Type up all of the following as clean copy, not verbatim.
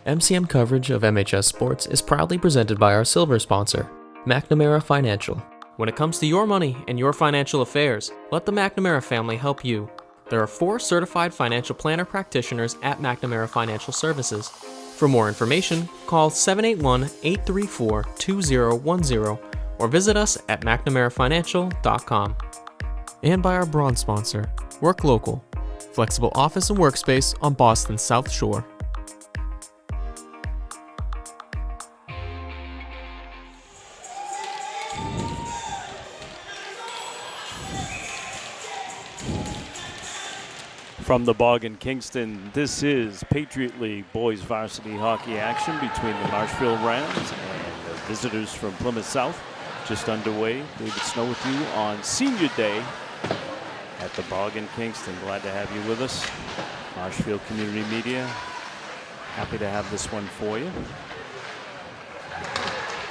MCM coverage of MHS Sports is proudly presented by our silver sponsor, McNamara Financial. When it comes to your money and your financial affairs, let the McNamara family help you. There are 4 certified financial planner practitioners at McNamara Financial Services. For more information, call 781-834-2010 or visit us at mcnamarafinancial.com. And by our bronze sponsor, Work Local, flexible office and workspace on Boston's South Shore. From the Bog in Kingston, this is Patriot League boys varsity hockey action between the Marshfield Rams and the visitors from Plymouth South. Just underway. David Snow with you on Senior Day at the Bog in Kingston. Glad to have you with us. Marshfield Community Media, happy to have this one for you.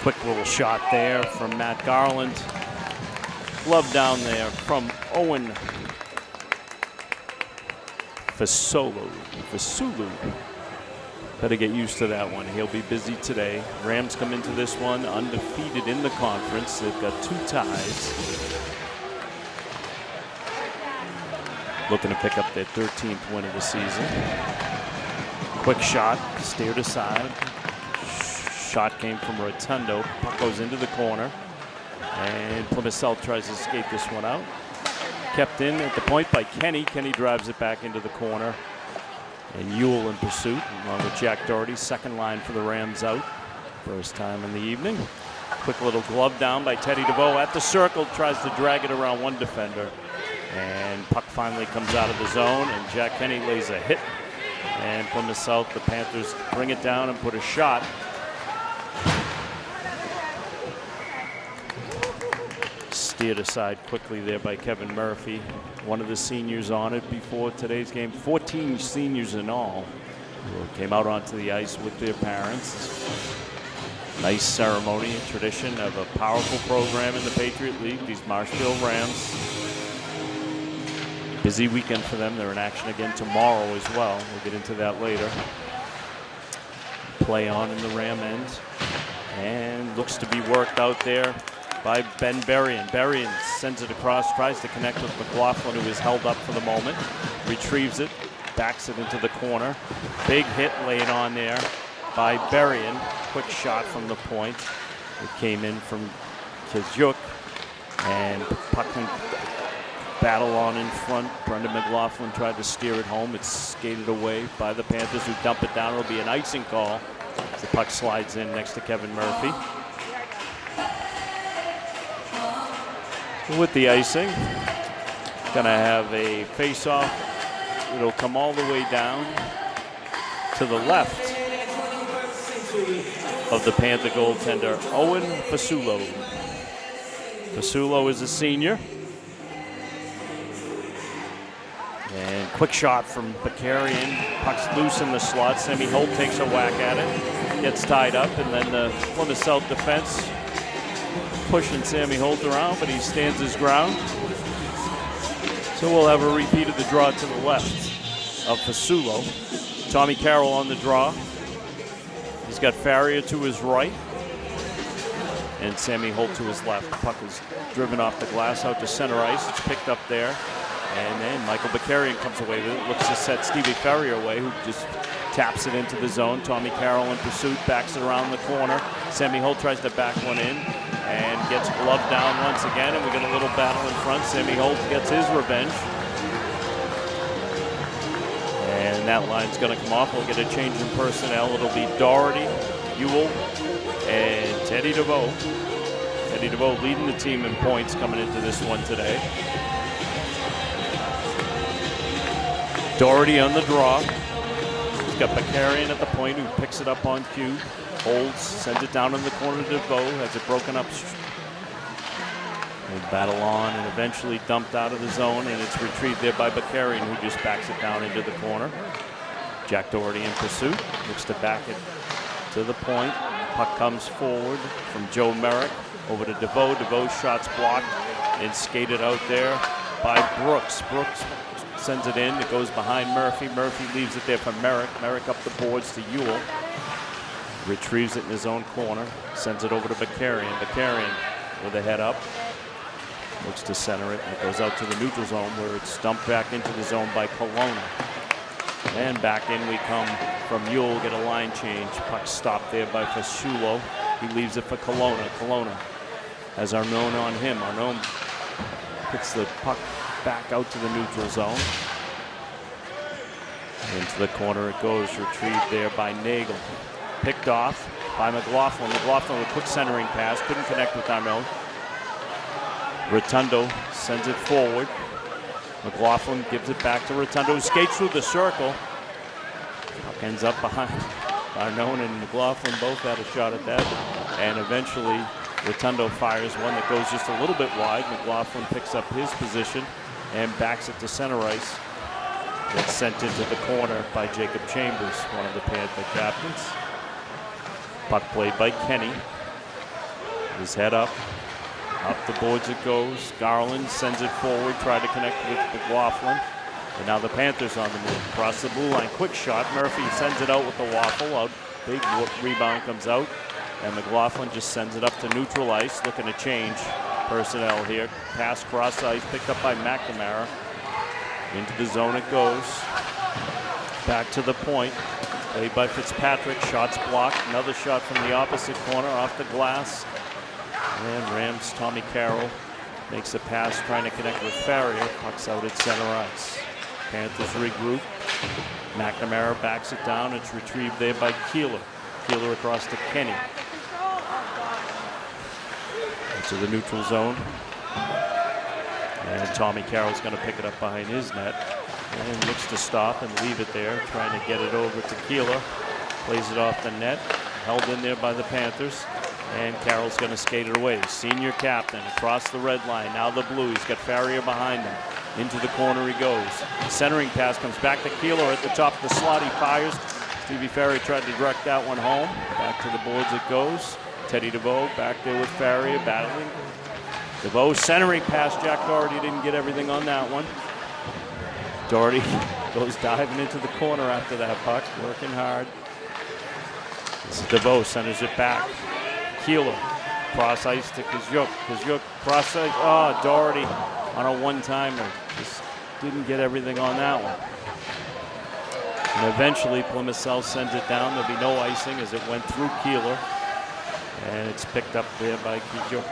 Quick little shot there from Matt Garland. Glove down there from Owen Fasulu. Better get used to that one. He'll be busy today. Rams come into this one undefeated in the conference. They've got 2 ties. Looking to pick up their 13th win of the season. Quick shot, steered aside. Shot came from Rotundo. Puck goes into the corner. And Plymouth South tries to skate this one out. Kept in at the point by Kenny. Kenny drives it back into the corner. And Ewell in pursuit, along with Jack Doherty. Second line for the Rams out. First time in the evening. Quick little glove down by Teddy DeVoe at the circle. Tries to drag it around one defender. And puck finally comes out of the zone. And Jack Kenny lays a hit. And Plymouth South, the Panthers bring it down and put a shot. Steered aside quickly there by Kevin Murphy. One of the seniors on it before today's game. 14 seniors in all who came out onto the ice with their parents. Nice ceremony, a tradition of a powerful program in the Patriot League, these Marshfield Rams. Busy weekend for them. They're in action again tomorrow as well. We'll get into that later. Play on in the Ram end. And looks to be worked out there by Ben Berrien. Berrien sends it across, tries to connect with McLaughlin, who is held up for the moment. Retrieves it, backs it into the corner. Big hit laid on there by Berrien. Quick shot from the point. It came in from Kizjuk. And puck battle on in front. Brendan McLaughlin tried to steer it home. It's skated away by the Panthers, who dump it down. It'll be an icing call as the puck slides in next to Kevin Murphy. With the icing, gonna have a face-off. It'll come all the way down to the left of the Panther goaltender, Owen Fasulu. Fasulu is a senior. And quick shot from Bakarian. Puck's loose in the slot. Sammy Holt takes a whack at it. Gets tied up, and then the Plymouth South defense pushing Sammy Holt around, but he stands his ground. So we'll have a repeat of the draw to the left of Fasulu. Tommy Carroll on the draw. He's got Farrier to his right and Sammy Holt to his left. The puck is driven off the glass out to center ice. It's picked up there. And then Michael Bakarian comes away with it. Looks to set Stevie Ferrier away, who just taps it into the zone. Tommy Carroll in pursuit, backs it around the corner. Sammy Holt tries to back one in and gets gloved down once again, and we get a little battle in front. Sammy Holt gets his revenge. And that line's going to come off. We'll get a change in personnel. It'll be Doherty, Ewell, and Teddy DeVoe. Teddy DeVoe leading the team in points coming into this one today. Doherty on the draw. He's got Bakarian at the point, who picks it up on cue. Holds, sends it down in the corner to DeVoe, has it broken up. They battle on and eventually dumped out of the zone, and it's retrieved there by Bakarian, who just backs it down into the corner. Jack Doherty in pursuit, looks to back it to the point. Puck comes forward from Joe Merrick over to DeVoe. DeVoe's shot's blocked and skated out there by Brooks. Brooks sends it in. It goes behind Murphy. Murphy leaves it there for Merrick. Merrick up the boards to Ewell. Retrieves it in his own corner. Sends it over to Bakarian. Bakarian with a head up. Looks to center it. And it goes out to the neutral zone where it's dumped back into the zone by Kelowna. And back in we come from Yule. Get a line change. Puck stopped there by Fasulo. He leaves it for Kelowna. Kelowna has Arnone on him. Arnone puts the puck back out to the neutral zone. Into the corner it goes. Retrieved there by Nagel. Picked off by McLaughlin. McLaughlin with a quick centering pass. Couldn't connect with Arnone. Rotundo sends it forward. McLaughlin gives it back to Rotundo, who skates through the circle. Puck ends up behind Arnone, and McLaughlin both had a shot at that. And eventually Rotundo fires one that goes just a little bit wide. McLaughlin picks up his position and backs it to center ice. It's sent into the corner by Jacob Chambers, one of the Panther captains. Puck played by Kenny. His head up. Up the boards it goes. Garland sends it forward, tried to connect with McLaughlin. And now the Panthers on the move. Across the blue line, quick shot. Murphy sends it out with the waffle. A big rebound comes out. And McLaughlin just sends it up to neutral ice, looking to change personnel here. Pass cross ice, picked up by McNamara. Into the zone it goes. Back to the point. Played by Fitzpatrick. Shots blocked. Another shot from the opposite corner off the glass. And Rams' Tommy Carroll makes a pass trying to connect with Farrier. Puck's out at center ice. Panthers regroup. McNamara backs it down. It's retrieved there by Keeler. Keeler across to Kenny. To the neutral zone. And Tommy Carroll's going to pick it up behind his net. And looks to stop and leave it there. Trying to get it over to Keeler. Plays it off the net. Held in there by the Panthers. And Carroll's going to skate it away. Senior captain across the red line. Now the blue. He's got Farrier behind him. Into the corner he goes. Centering pass comes back to Keeler at the top of the slot. He fires. Stevie Farrier tried to direct that one home. Back to the boards it goes. Teddy DeVoe back there with Farrier battling. DeVoe centering pass. Jack Doherty didn't get everything on that one. Doherty goes diving into the corner after that puck. Working hard. This is DeVoe centers it back. Keeler, cross ice to Kazuk. Kazuk, cross ice. Oh, Doherty on a one-timer. Just didn't get everything on that one. And eventually Plymouth South sends it down. There'll be no icing as it went through Keeler. And it's picked up there by Kazuk.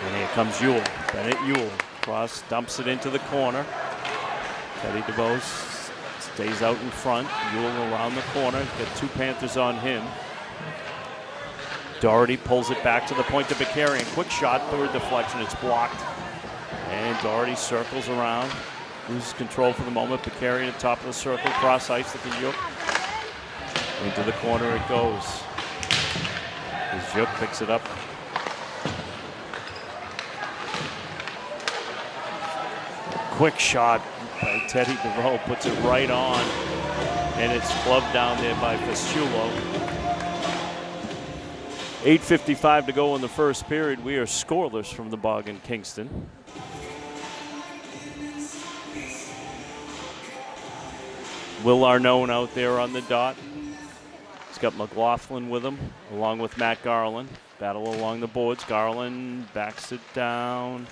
And here comes Yule. Bennett Yule. Cross, dumps it into the corner. Teddy DeVoe stays out in front. Yule around the corner. Got two Panthers on him. Doherty pulls it back to the point to Bakarian. Quick shot, third deflection. It's blocked. And Doherty circles around. Loses control for the moment. Bakarian at the top of the circle. Cross ice to Kazuk. Into the corner it goes. Kazuk picks it up. Quick shot by Teddy DeVoe, puts it right on, and it's gloved down there by Fasulo. 8:55 to go in the first period. We are scoreless from the Bog in Kingston. Will Arnone out there on the dot. He's got McLaughlin with him, along with Matt Garland. Battle along the boards. Garland backs it down.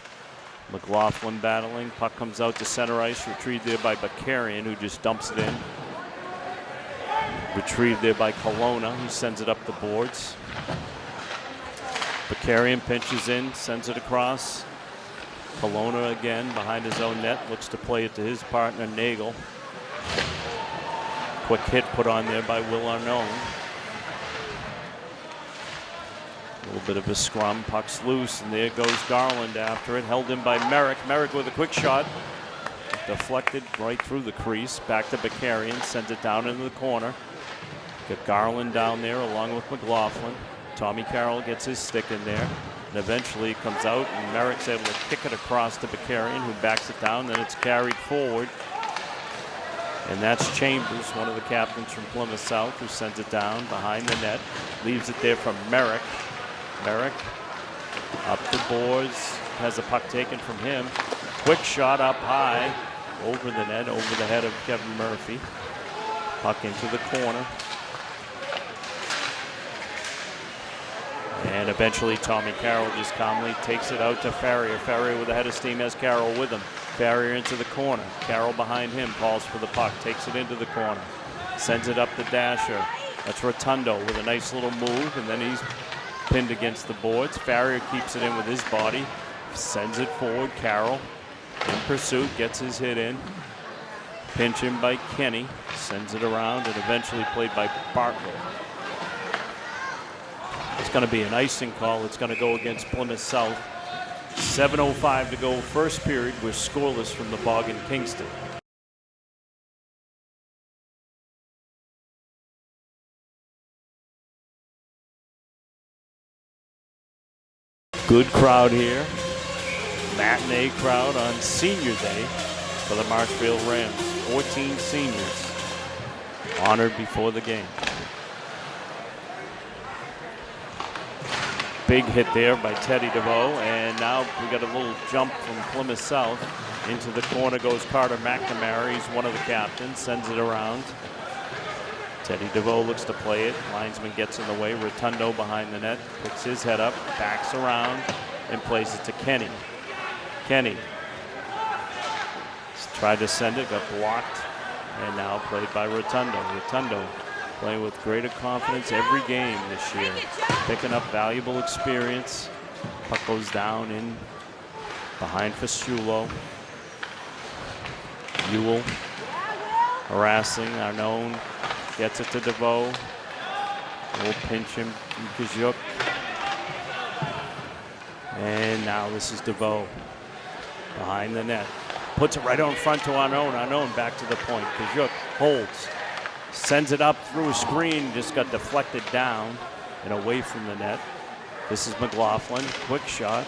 McLaughlin battling. Puck comes out to center ice. Retrieved there by Bakarian, who just dumps it in. Retrieved there by Kelowna, who sends it up the boards. Bakarian pinches in, sends it across. Kelowna again behind his own net. Looks to play it to his partner, Nagel. Quick hit put on there by Will Arnone. A little bit of a scrum. Puck's loose, and there goes Garland after it. Held in by Merrick. Merrick with a quick shot. Deflected right through the crease. Back to Bakarian. Sends it down into the corner. Got Garland down there along with McLaughlin. Tommy Carroll gets his stick in there. And eventually it comes out, and Merrick's able to kick it across to Bakarian, who backs it down. Then it's carried forward. And that's Chambers, one of the captains from Plymouth South, who sends it down behind the net. Leaves it there from Merrick. Merrick up the boards, has the puck taken from him. Quick shot up high, over the net, over the head of Kevin Murphy. Puck into the corner. And eventually Tommy Carroll just calmly takes it out to Farrier. Farrier with a head of steam has Carroll with him. Farrier into the corner. Carroll behind him, calls for the puck, takes it into the corner. Sends it up the dasher. That's Rotundo with a nice little move, and then he's pinned against the boards. Farrier keeps it in with his body. Sends it forward. Carroll in pursuit, gets his hit in. Pinch in by Kenny. Sends it around, and eventually played by Bartlett. It's going to be an icing call. It's going to go against Plymouth South. 7:05 to go first period. We're scoreless from the Bog in Kingston. Good crowd here. Matinee crowd on senior day for the Marshfield Rams. 14 seniors honored before the game. Big hit there by Teddy DeVoe, and now we got a little jump from Plymouth South. Into the corner goes Carter McNamara. He's one of the captains, sends it around. Teddy DeVoe looks to play it. Linesman gets in the way. Rotundo behind the net, picks his head up, backs around, and plays it to Kenny. Kenny tried to send it, got blocked, and now played by Rotundo. Rotundo playing with greater confidence every game this year, picking up valuable experience. Puck goes down in behind Fasciulo. Ewell harassing Arnone, gets it to DeVoe. We'll pinch him from Kajuk. And now this is DeVoe behind the net. Puts it right on front to Arnone. Arnone back to the point. Kajuk holds. Sends it up through a screen, just got deflected down and away from the net. This is McLaughlin, quick shot,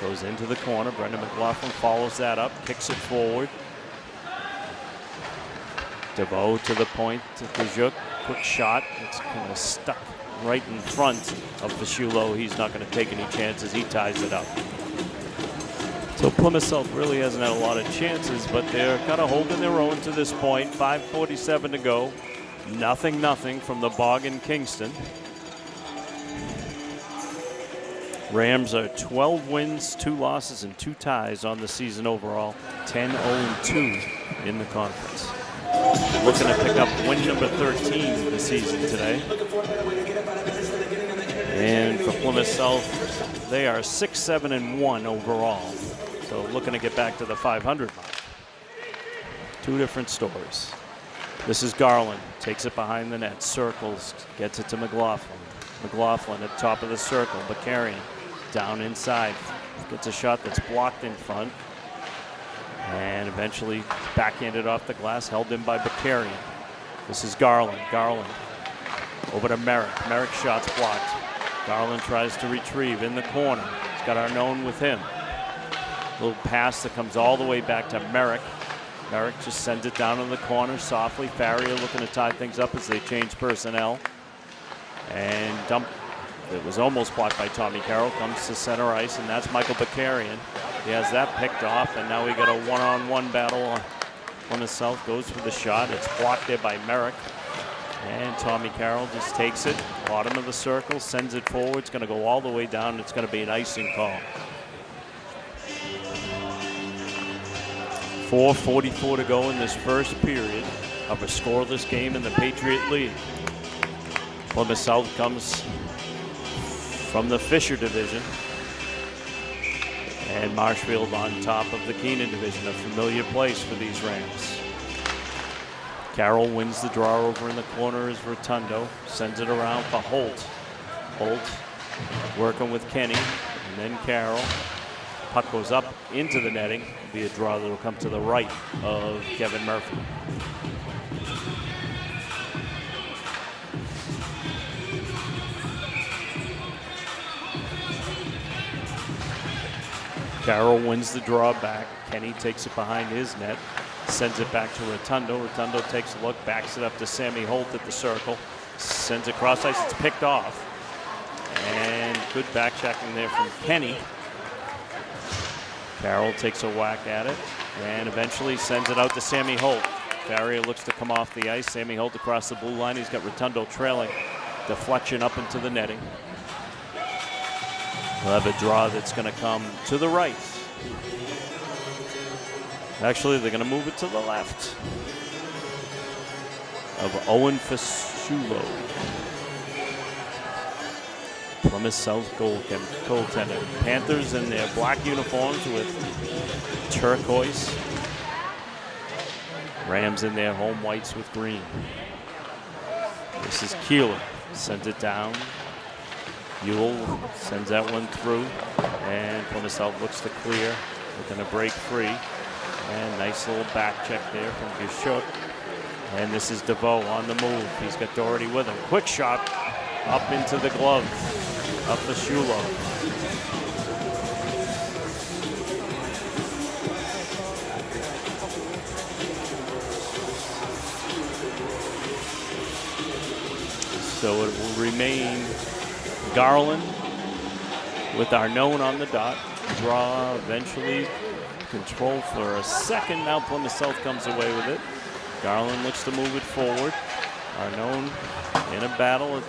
goes into the corner. Brendan McLaughlin follows that up, kicks it forward. DeVoe to the point to Kajuk, quick shot. It's kind of stuck right in front of Fasciulo. He's not going to take any chances, he ties it up. So Plymouth South really hasn't had a lot of chances, but they're kind of holding their own to this point. 5:47 to go. Nothing from the Bog in Kingston. Rams are 12 wins, 2 losses, and 2 ties on the season overall. 10-0-2 in the conference. Looking to pick up win number 13 of the season today. And for Plymouth South, they are 6-7-1 overall. So looking to get back to the 500 mark. 2 different stories. This is Garland, takes it behind the net, circles, gets it to McLaughlin. McLaughlin at the top of the circle, Bakarian down inside, gets a shot that's blocked in front. And eventually backhanded off the glass, held in by Bakarian. This is Garland. Garland over to Merrick. Merrick shot's blocked. Garland tries to retrieve in the corner. He's got Arnone with him. Little pass that comes all the way back to Merrick. Merrick just sends it down in the corner softly. Farrier looking to tie things up as they change personnel. And dump. It was almost blocked by Tommy Carroll. Comes to center ice, and that's Michael Bakarian. He has that picked off, and now we got a one-on-one battle. Plymouth South goes for the shot. It's blocked there by Merrick. And Tommy Carroll just takes it, bottom of the circle, sends it forward. It's going to go all the way down. It's going to be an icing call. 4:44 to go in this first period of a scoreless game in the Patriot League. Plymouth South comes from the Fisher division, and Marshfield on top of the Keenan division, a familiar place for these Rams. Carroll wins the draw over in the corner as Rotundo, sends it around for Holt. Holt working with Kenny, and then Carroll. Puck goes up into the netting. It'll be a draw that will come to the right of Kevin Murphy. Carroll wins the draw back. Kenny takes it behind his net, sends it back to Rotundo. Rotundo takes a look, backs it up to Sammy Holt at the circle, sends it cross ice. It's picked off. And good back checking there from Kenny. Carroll takes a whack at it and eventually sends it out to Sammy Holt. Farrier looks to come off the ice. Sammy Holt across the blue line. He's got Rotundo trailing. Deflection up into the netting. We'll have a draw that's going to come to the right. Actually, they're going to move it to the left of Owen Fasulo. Plymouth South goaltender. Panthers in their black uniforms with turquoise. Rams in their home whites with green. This is Keeler. Sends it down. Ewell sends that one through. And Plymouth South looks to clear. They're going to break free. And nice little back check there from Gishuk. And this is DeVoe on the move. He's got Doherty with him. Quick shot up into the glove of Fashulo. So it will remain Garland with Arnone on the dot. Draw eventually. Control for a second. Now Plymouth South comes away with it. Garland looks to move it forward. Arnone in a battle at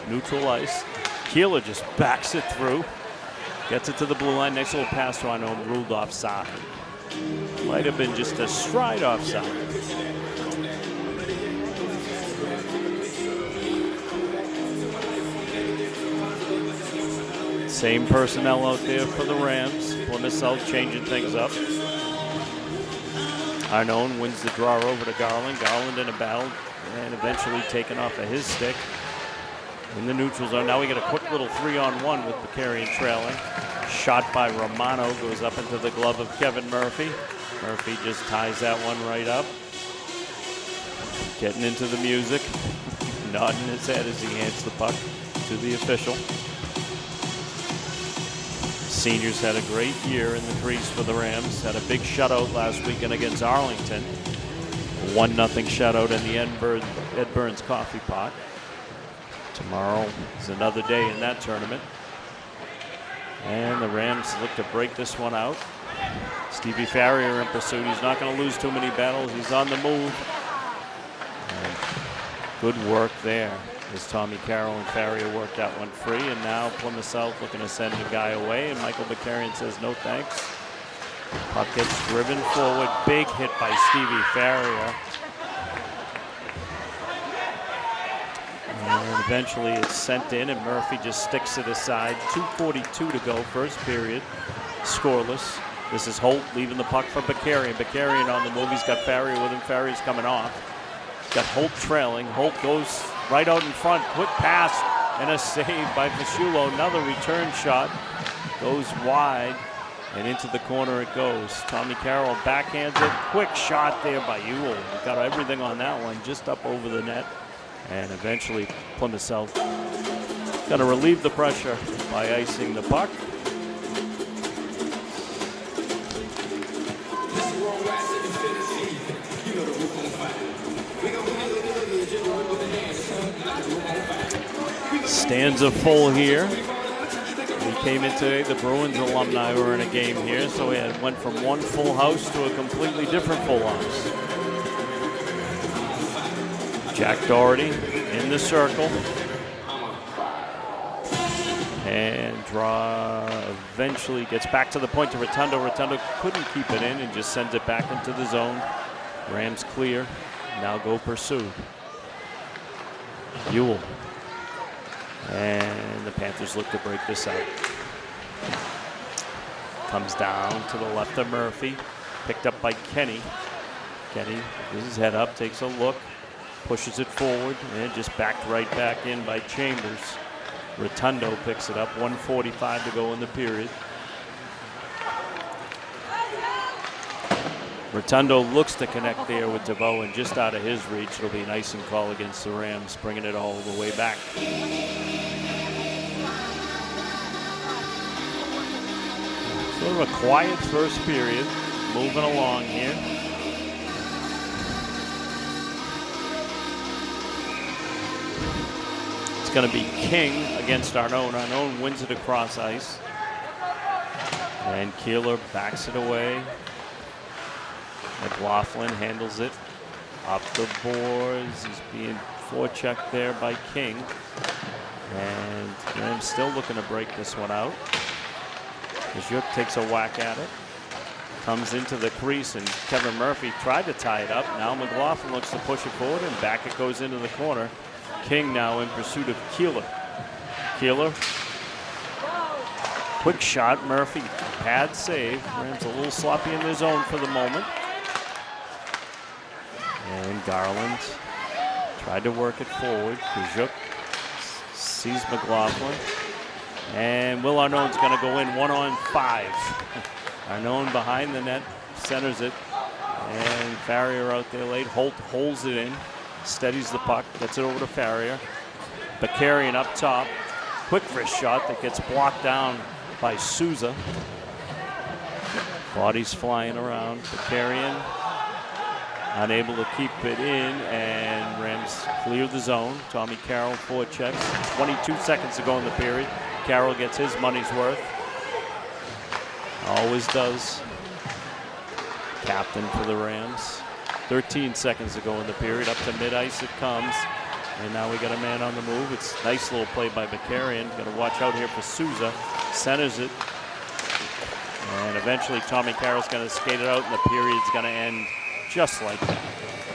neutral ice. Keeler just backs it through. Gets it to the blue line. Next little pass to Arnone, ruled offside. Might have been just a stride offside. Same personnel out there for the Rams. Plymouth South changing things up. Arnone wins the draw over to Garland. Garland in a battle and eventually taken off of his stick in the neutral zone. Now we get a quick little 3-on-1 with Bakarian trailing. Shot by Romano goes up into the glove of Kevin Murphy. Murphy just ties that one right up. Getting into the music. Nodding his head as he hands the puck to the official. Seniors had a great year in the crease for the Rams. Had a big shutout last weekend against Arlington. 1-0 shutout in the Ed Burns Coffee Pot. Tomorrow is another day in that tournament. And the Rams look to break this one out. Stevie Farrier in pursuit. He's not going to lose too many battles. He's on the move. And good work there as Tommy Carroll and Farrier worked that one free. And now Plymouth South looking to send a guy away. And Michael Bakarian says no thanks. Puck gets driven forward. Big hit by Stevie Farrier. And eventually it's sent in and Murphy just sticks it aside. 2:42 to go, first period. Scoreless. This is Holt leaving the puck for Bakarian. Bakarian on the move. He's got Farrier with him. Farrier's coming off. He's got Holt trailing. Holt goes right out in front. Quick pass and a save by Fashulo. Another return shot. Goes wide and into the corner it goes. Tommy Carroll backhands it. Quick shot there by Ewell. Got everything on that one. Just up over the net. And eventually Plymouth South going to relieve the pressure by icing the puck. Stands are full here. We came in today, the Bruins alumni were in a game here, so we went from one full house to a completely different full house. Jack Doherty in the circle. And draw eventually gets back to the point to Rotundo. Rotundo couldn't keep it in and just sends it back into the zone. Rams clear. Now go pursue. Ewell. And the Panthers look to break this out. Comes down to the left of Murphy. Picked up by Kenny. Kenny gives his head up, takes a look. Pushes it forward and just backed right back in by Chambers. Rotundo picks it up. 1:45 to go in the period. Rotundo looks to connect there with DeVoe and just out of his reach. It'll be an icing call against the Rams, bringing it all the way back. Sort of a quiet first period. Moving along here. Going to be King against Arnone. Arnone wins it across ice. And Keeler backs it away. McLaughlin handles it. Up the boards. He's being forechecked there by King. And Rams still looking to break this one out. Juk takes a whack at it. Comes into the crease, and Kevin Murphy tried to tie it up. Now McLaughlin looks to push it forward, and back it goes into the corner. King now in pursuit of Keeler. Keeler. Quick shot. Murphy. Pad save. Rams a little sloppy in their zone for the moment. And Garland tried to work it forward. Juk sees McLaughlin. And Will Arnone's going to go in 1-on-5. Arnone behind the net, centers it. And Farrier out there late. Holt holds it in, steadies the puck, gets it over to Farrier. Bakarian up top. Quick wrist shot that gets blocked down by Souza. Bodies flying around. Bakarian unable to keep it in, and Rams clear the zone. Tommy Carroll forechecks. 22 seconds to go in the period. Carroll gets his money's worth. Always does. Captain for the Rams. 13 seconds to go in the period. Up to mid-ice it comes. And now we got a man on the move. It's a nice little play by Bakarian. Got to watch out here for Souza. Centers it. And eventually Tommy Carroll's going to skate it out, and the period's going to end just like that.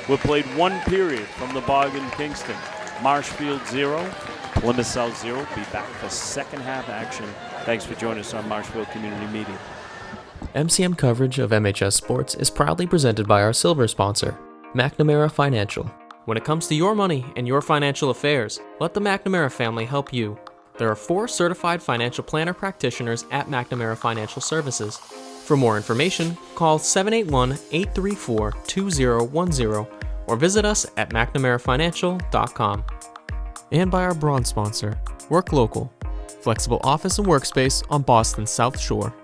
We've played one period from the Bog in Kingston. Marshfield 0, Plymouth South 0. Be back for second half action. Thanks for joining us on Marshfield Community Media. MCM coverage of MHS Sports is proudly presented by our silver sponsor, McNamara Financial. When it comes to your money and your financial affairs, let the McNamara family help you. There are 4 certified financial planner practitioners at McNamara Financial Services. For more information, call 781-834-2010 or visit us at mcnamarafinancial.com. And by our bronze sponsor, Work Local, flexible office and workspace on Boston's South Shore.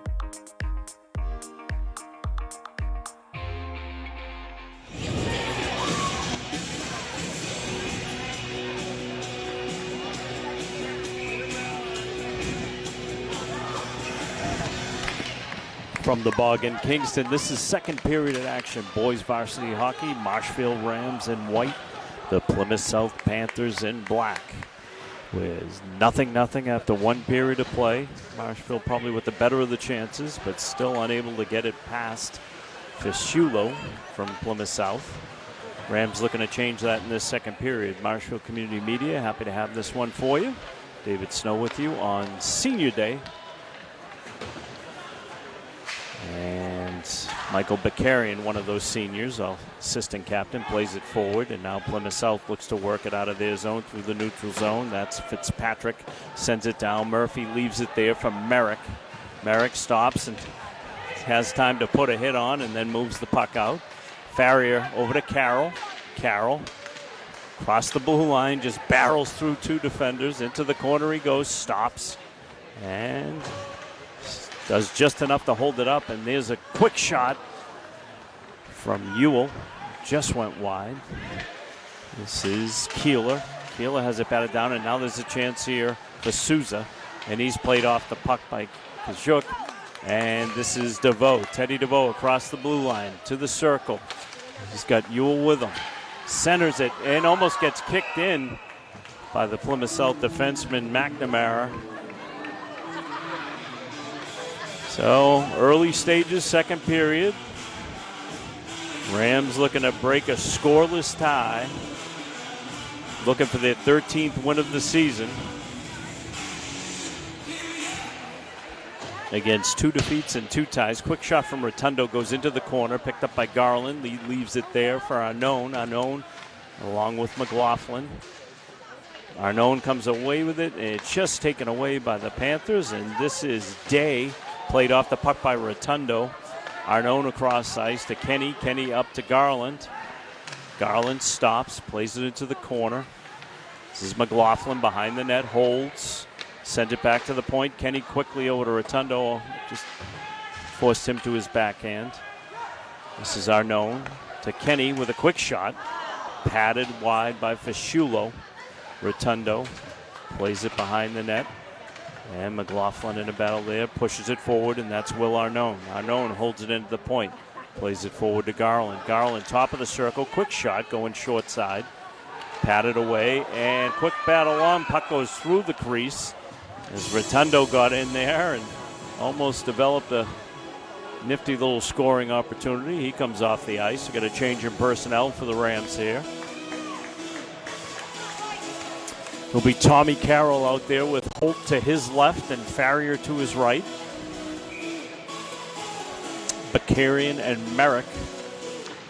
From the Bog in Kingston, this is second period of action. Boys varsity hockey, Marshfield Rams in white, the Plymouth South Panthers in black. With nothing after one period of play. Marshfield probably with the better of the chances, but still unable to get it past Fischulo from Plymouth South. Rams looking to change that in this second period. Marshfield Community Media, happy to have this one for you. David Snow with you on Senior Day. And Michael Bakarian, one of those seniors, assistant captain, plays it forward. And now Plymouth South looks to work it out of their zone through the neutral zone. That's Fitzpatrick, sends it down. Murphy leaves it there for Merrick. Merrick stops and has time to put a hit on and then moves the puck out. Farrier over to Carroll. Carroll across the blue line, just barrels through 2 defenders. Into the corner he goes, stops, and does just enough to hold it up, and there's a quick shot from Ewell. Just went wide. This is Keeler. Keeler has it batted down, and now there's a chance here for Souza, and he's played off the puck by Juk. And this is DeVoe, Teddy DeVoe across the blue line to the circle. He's got Ewell with him. Centers it and almost gets kicked in by the Plymouth South defenseman McNamara. So early stages, second period. Rams looking to break a scoreless tie. Looking for their 13th win of the season. Against 2 defeats and 2 ties. Quick shot from Rotundo goes into the corner, picked up by Garland. He leaves it there for Arnone. Arnone along with McLaughlin. Arnone comes away with it, and it's just taken away by the Panthers. And this is Day, played off the puck by Rotundo. Arnone across ice to Kenny. Kenny up to Garland. Garland stops, plays it into the corner. This is McLaughlin behind the net, holds. Send it back to the point. Kenny quickly over to Rotundo. Just forced him to his backhand. This is Arnone to Kenny with a quick shot. Padded wide by Fischulo. Rotundo plays it behind the net. And McLaughlin in a battle there. Pushes it forward, and that's Will Arnone. Arnone holds it into the point. Plays it forward to Garland. Garland, top of the circle, quick shot going short side. Patted away, and quick battle on. Puck goes through the crease as Rotundo got in there and almost developed a nifty little scoring opportunity. He comes off the ice. We've got a change in personnel for the Rams here. It'll be Tommy Carroll out there with Holt to his left and Farrier to his right. Bakarian and Merrick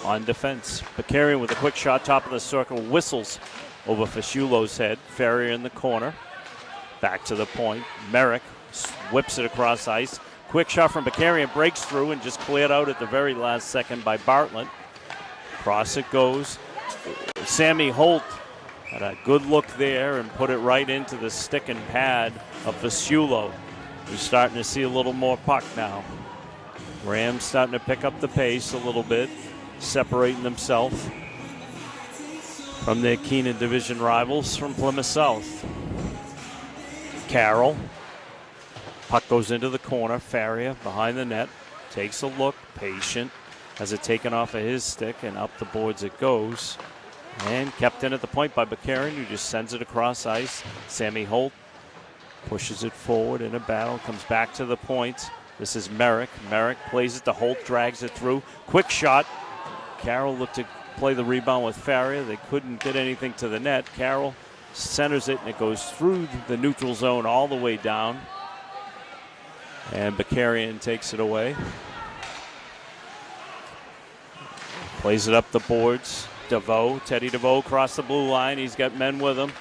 on defense. Bakarian with a quick shot, top of the circle, whistles over Fasulo's head. Farrier in the corner. Back to the point. Merrick whips it across ice. Quick shot from Bakarian, breaks through and just cleared out at the very last second by Bartlett. Cross it goes. Sammy Holt had a good look there and put it right into the stick and pad of Fasulo. We're starting to see a little more puck now. Rams starting to pick up the pace a little bit, separating themselves from their Keenan division rivals from Plymouth South. Carroll. Puck goes into the corner. Farrier behind the net. Takes a look. Patient. Has it taken off of his stick and up the boards it goes. And kept in at the point by Bakarian, who just sends it across ice. Sammy Holt pushes it forward in a battle. Comes back to the point. This is Merrick. Merrick plays it to Holt. Drags it through. Quick shot. Carroll looked to play the rebound with Farrier. They couldn't get anything to the net. Carroll centers it, and it goes through the neutral zone all the way down. And Bakarian takes it away. Plays it up the boards. DeVoe, Teddy DeVoe across the blue line. He's got men with him.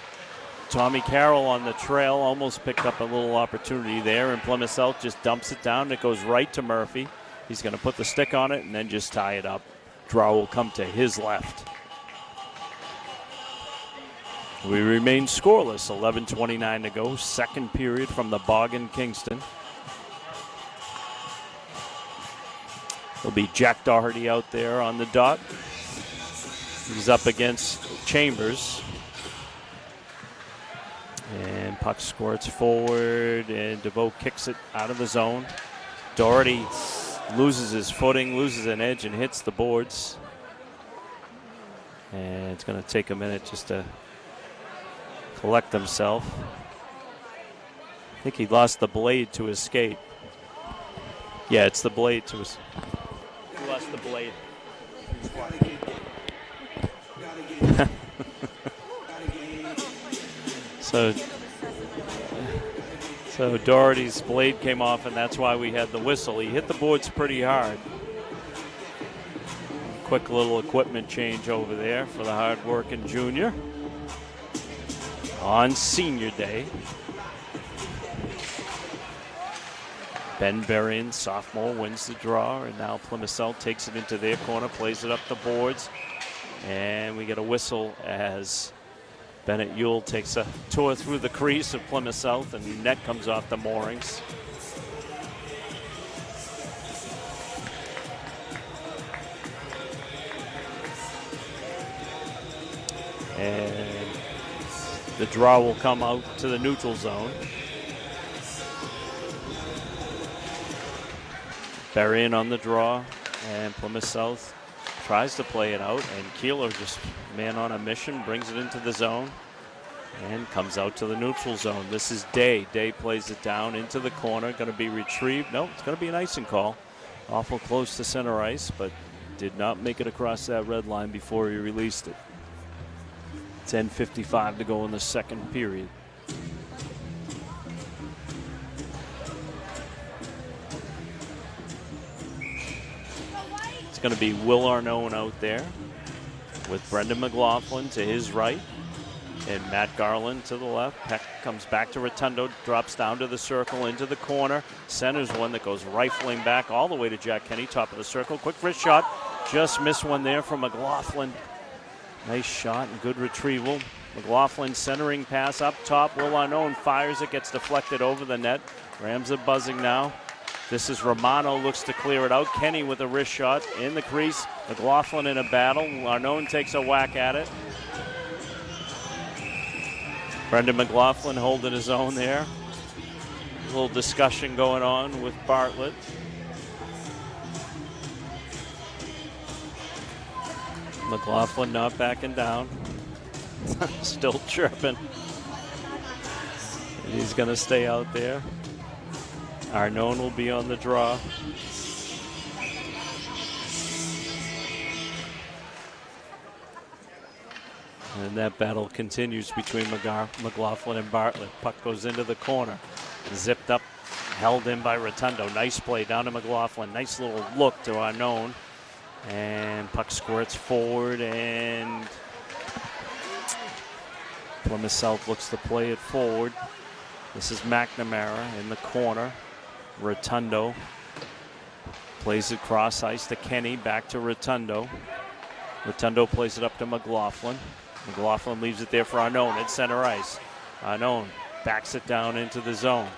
Tommy Carroll on the trail almost picked up a little opportunity there, and Plymouth South just dumps it down. It goes right to Murphy. He's going to put the stick on it and then just tie it up. Draw will come to his left. We remain scoreless. 11:29 to go. Second period from the Bog in Kingston. It'll be Jack Doherty out there on the dot. He's up against Chambers. And puck squirts forward, and DeVoe kicks it out of the zone. Doherty loses his footing, loses an edge, and hits the boards. And it's going to take a minute just to collect himself. I think he lost the blade to his skate. Yeah, it's the blade to his... He lost the blade. So Doherty's blade came off, and that's why we had the whistle. He hit the boards pretty hard. Quick little equipment change over there for the hard-working junior on senior day. Ben Berrien, sophomore, wins the draw, and now Plymouth South takes it into their corner, plays it up the boards, and we get a whistle as Bennett Ewell takes a tour through the crease of Plymouth South, and net comes off the moorings. And the draw will come out to the neutral zone. Berrien on the draw, and Plymouth South tries to play it out, and Keeler, just man on a mission, brings it into the zone and comes out to the neutral zone. This is Day. Day plays it down into the corner, going to be retrieved. No, it's going to be an icing call. Awful close to center ice, but did not make it across that red line before he released it. 10:55 to go in the second period. It's going to be Will Arnone out there with Brendan McLaughlin to his right and Matt Garland to the left. Peck comes back to Rotundo, drops down to the circle, into the corner. Centers one that goes rifling back all the way to Jack Kenny, top of the circle. Quick wrist shot, just missed one there from McLaughlin. Nice shot and good retrieval. McLaughlin centering pass up top. Will Arnone fires it, gets deflected over the net. Rams are buzzing now. This is Romano, looks to clear it out. Kenny with a wrist shot in the crease. McLaughlin in a battle. Arnone takes a whack at it. Brendan McLaughlin holding his own there. A little discussion going on with Bartlett. McLaughlin not backing down. Still chirping. And he's going to stay out there. Arnone will be on the draw. And that battle continues between McLaughlin and Bartlett. Puck goes into the corner. Zipped up, held in by Rotundo. Nice play down to McLaughlin. Nice little look to Arnone. And puck squirts forward, and Plymouth South looks to play it forward. This is McNamara in the corner. Rotundo plays it cross ice to Kenny, back to Rotundo. Rotundo plays it up to McLaughlin. McLaughlin leaves it there for Arnone at center ice. Arnone backs it down into the zone.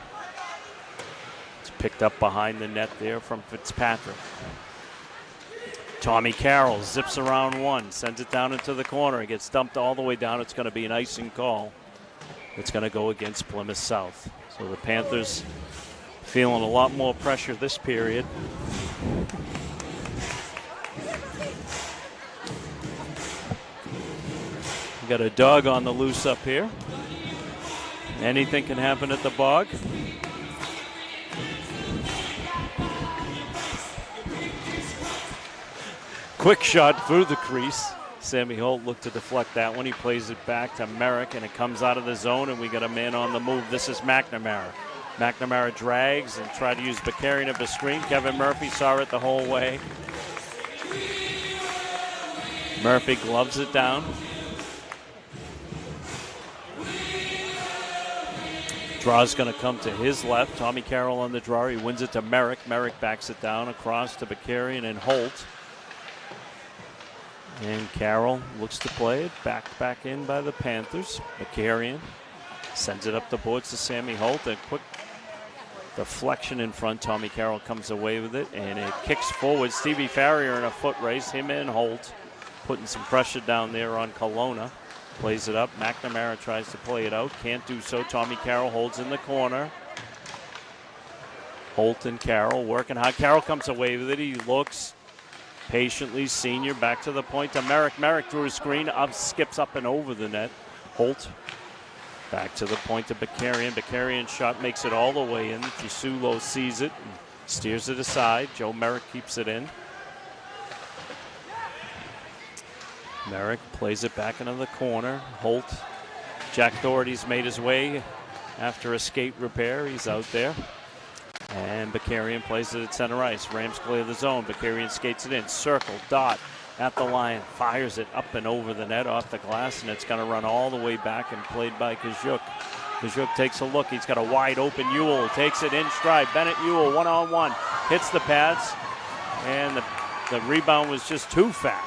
It's picked up behind the net there from Fitzpatrick. Tommy Carroll zips around one, sends it down into the corner. It gets dumped all the way down. It's going to be an icing call. It's going to go against Plymouth South. So the Panthers feeling a lot more pressure this period. We got a dog on the loose up here. Anything can happen at the bog. Quick shot through the crease. Sammy Holt looked to deflect that one. He plays it back to Merrick, and it comes out of the zone, and we got a man on the move. This is McNamara. McNamara drags and tried to use Bakarian of the screen. Kevin Murphy saw it the whole way. Murphy gloves it down. Draw's going to come to his left. Tommy Carroll on the draw. He wins it to Merrick. Merrick backs it down across to Bakarian and Holt. And Carroll looks to play it. Back in by the Panthers. Bakarian sends it up the boards to Sammy Holt. A quick deflection in front. Tommy Carroll comes away with it, and it kicks forward. Stevie Farrier in a foot race. Him and Holt putting some pressure down there on Kelowna. Plays it up. McNamara tries to play it out. Can't do so. Tommy Carroll holds in the corner. Holt and Carroll working hard. Carroll comes away with it. He looks patiently. Senior back to the point to Merrick. Merrick through his screen. Skips up and over the net. Holt back to the point to Bakarian. Bakarian's shot makes it all the way in. Fisulo sees it and steers it aside. Joe Merrick keeps it in. Merrick plays it back into the corner. Holt. Jack Doherty's made his way after a skate repair. He's out there. And Bakarian plays it at center ice. Rams clear the zone. Bakarian skates it in. Circle, dot, at the line. Fires it up and over the net off the glass, and it's going to run all the way back and played by Kajuk. Kajuk takes a look. He's got a wide open Ewell. Takes it in stride. Bennett Ewell one-on-one. Hits the pads, and the rebound was just too fat.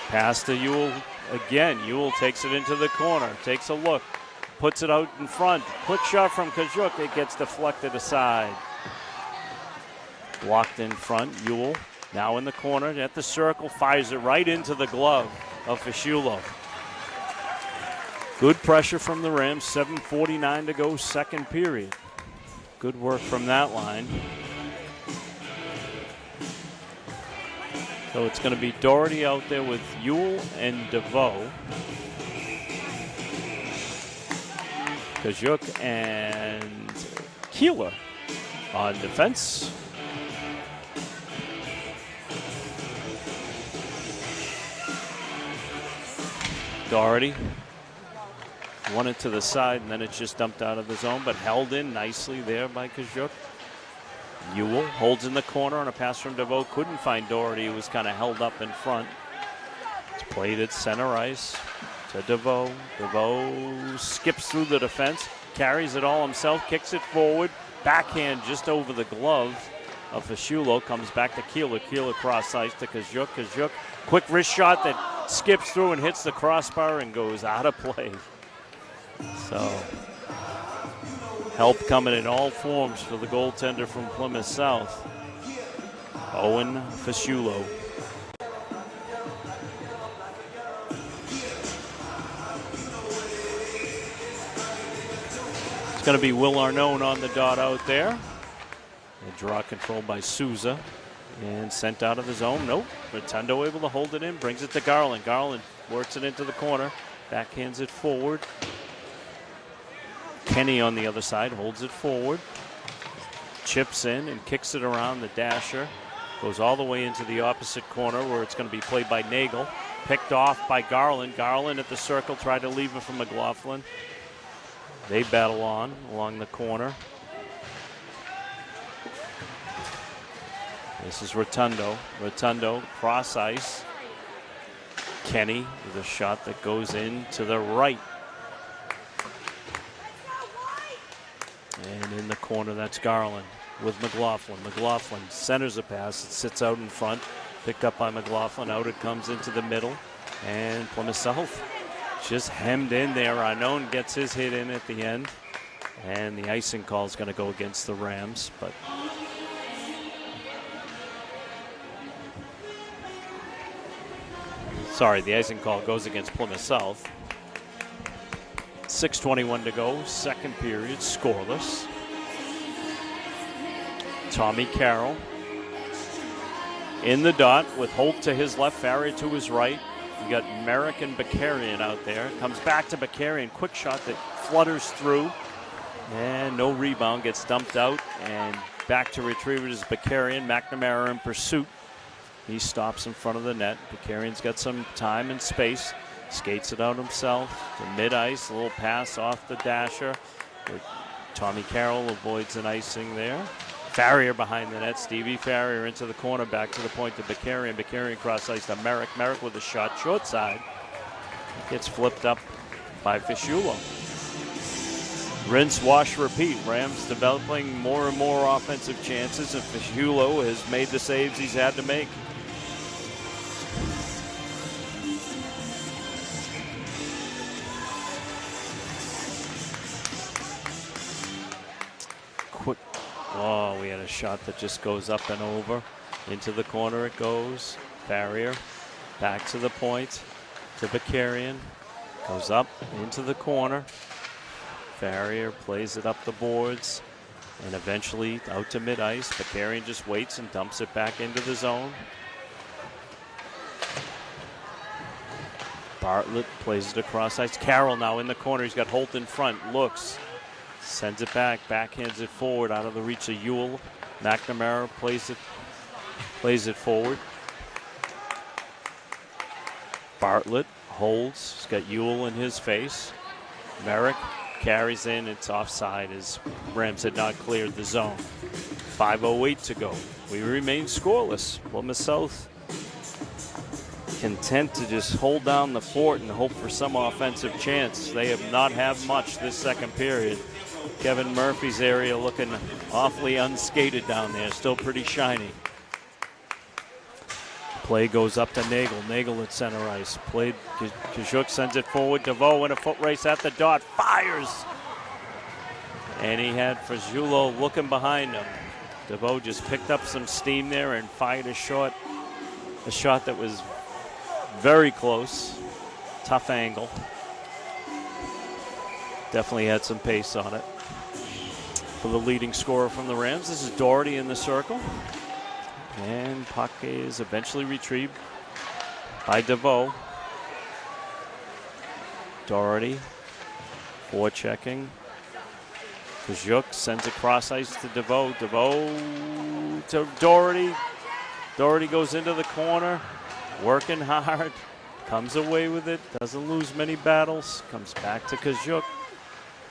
Pass to Ewell again. Ewell takes it into the corner. Takes a look. Puts it out in front. Quick shot from Kajuk. It gets deflected aside. Blocked in front. Ewell now in the corner at the circle. Fires it right into the glove of Fisulo. Good pressure from the Rams. 7:49 to go, second period. Good work from that line. So it's going to be Doherty out there with Ewell and DeVoe. Kajuk and Keeler on defense. Doherty won it to the side, and then it's just dumped out of the zone, but held in nicely there by Kajuk. Ewell holds in the corner on a pass from DeVoe. Couldn't find Doherty, who was kind of held up in front. It's played at center ice to DeVoe. DeVoe skips through the defense, carries it all himself, kicks it forward. Backhand just over the glove of Fisulo. Comes back to Keeler. Keeler cross ice to Kajuk. Kajuk, quick wrist shot that skips through and hits the crossbar and goes out of play. So, help coming in all forms for the goaltender from Plymouth South, Owen Fisulo. It's going to be Will Arnone on the dot out there. The draw controlled by Souza. And sent out of the zone. Nope. Rotundo able to hold it in. Brings it to Garland. Garland works it into the corner. Backhands it forward. Kenny on the other side holds it forward. Chips in and kicks it around the dasher. Goes all the way into the opposite corner where it's going to be played by Nagel. Picked off by Garland. Garland at the circle. Tried to leave it from McLaughlin. They battle on along the corner. This is Rotundo. Rotundo cross ice. Kenny with a shot that goes in to the right. And in the corner, that's Garland with McLaughlin. McLaughlin centers a pass. It sits out in front. Picked up by McLaughlin. Out it comes into the middle. And Plymouth South just hemmed in there. Unknown gets his hit in at the end. And the icing call is going to go against the Rams. But sorry, the icing call goes against Plymouth South. 6:21 to go, second period, scoreless. Tommy Carroll in the dot with Holt to his left, Farrier to his right. You got Merrick and Bakarian out there. Comes back to Bakarian, quick shot that flutters through. And no rebound, gets dumped out. And back to retrieve it is Bakarian. McNamara in pursuit. He stops in front of the net. Bakarian's got some time and space. Skates it out himself to mid-ice. A little pass off the dasher. Tommy Carroll avoids an icing there. Farrier behind the net. Stevie Farrier into the corner. Back to the point to Bakarian. Bakarian cross ice to Merrick. Merrick with a shot short side. Gets flipped up by Fischulo. Rinse, wash, repeat. Rams developing more and more offensive chances, and Fischulo has made the saves he's had to make. Quick. Oh, we had a shot that just goes up and over. Into the corner it goes. Farrier back to the point to Bakarian. Goes up into the corner. Farrier plays it up the boards and eventually out to mid-ice. Bakarian just waits and dumps it back into the zone. Bartlett plays it across ice. Carroll now in the corner. He's got Holt in front. Looks. Sends it back. Backhands it forward out of the reach of Ewell. McNamara plays it forward. Bartlett holds. He's got Ewell in his face. Merrick carries in. It's offside as Rams had not cleared the zone. 5:08 to go. We remain scoreless. Plymouth South content to just hold down the fort and hope for some offensive chance. They have not had much this second period. Kevin Murphy's area looking awfully unskated down there. Still pretty shiny. Play goes up to Nagel. Nagel at center ice. Played. Kajuk sends it forward. DeVoe in a foot race at the dot. Fires! And he had Fischulo looking behind him. DeVoe just picked up some steam there and fired a shot that was very close. Tough angle. Definitely had some pace on it. For the leading scorer from the Rams, this is Doherty in the circle. And puck is eventually retrieved by DeVoe. Doherty forechecking. Kajuk sends it cross ice to DeVoe. DeVoe to Doherty. Doherty goes into the corner, working hard, comes away with it, doesn't lose many battles, comes back to Kajuk.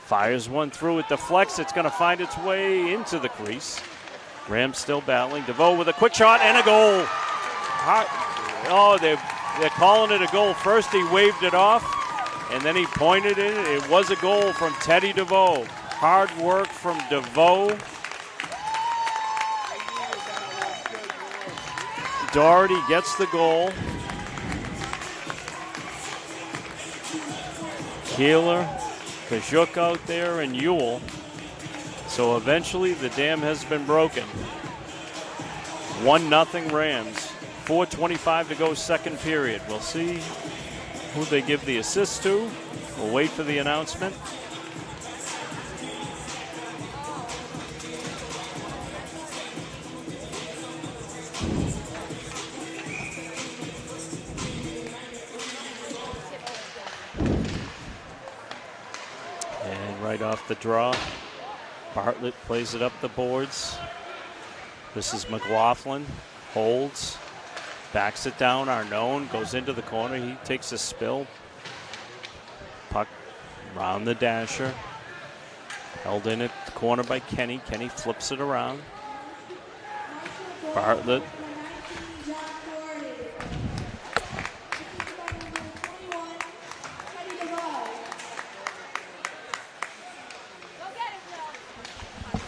Fires one through, it deflects, it's going to find its way into the crease. Rams still battling. DeVoe with a quick shot and a goal. Oh, they're calling it a goal. First he waved it off, and then he pointed it. It was a goal from Teddy DeVoe. Hard work from DeVoe. Doherty gets the goal. Keeler, Kajuk out there, and Ewell. So eventually the dam has been broken. 1-0 Rams. 4:25 to go second period. We'll see who they give the assist to. We'll wait for the announcement. off the draw. Bartlett plays it up the boards. This is McLaughlin. Holds. Backs it down. Arnone goes into the corner. He takes a spill. Puck around the dasher. Held in at the corner by Kenny. Kenny flips it around. Bartlett.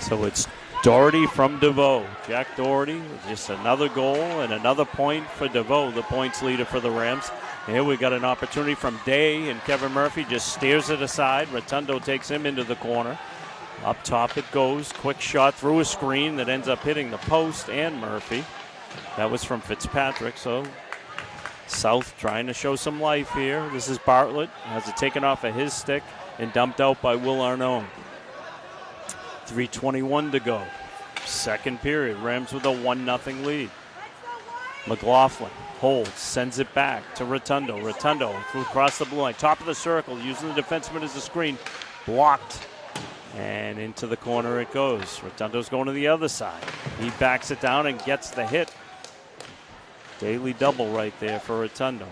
So it's Doherty from DeVoe. Jack Doherty, just another goal and another point for DeVoe, the points leader for the Rams. Here we got an opportunity from Day, and Kevin Murphy just steers it aside. Rotundo takes him into the corner. Up top it goes. Quick shot through a screen that ends up hitting the post and Murphy. That was from Fitzpatrick, so South trying to show some life here. This is Bartlett. Has it taken off of his stick and dumped out by Will Arnone. 3:21 to go. Second period. Rams with a 1-0 lead. McLaughlin holds, sends it back to Rotundo. Rotundo through across the blue line. Top of the circle, using the defenseman as a screen. Blocked. And into the corner it goes. Rotundo's going to the other side. He backs it down and gets the hit. Daily double right there for Rotundo.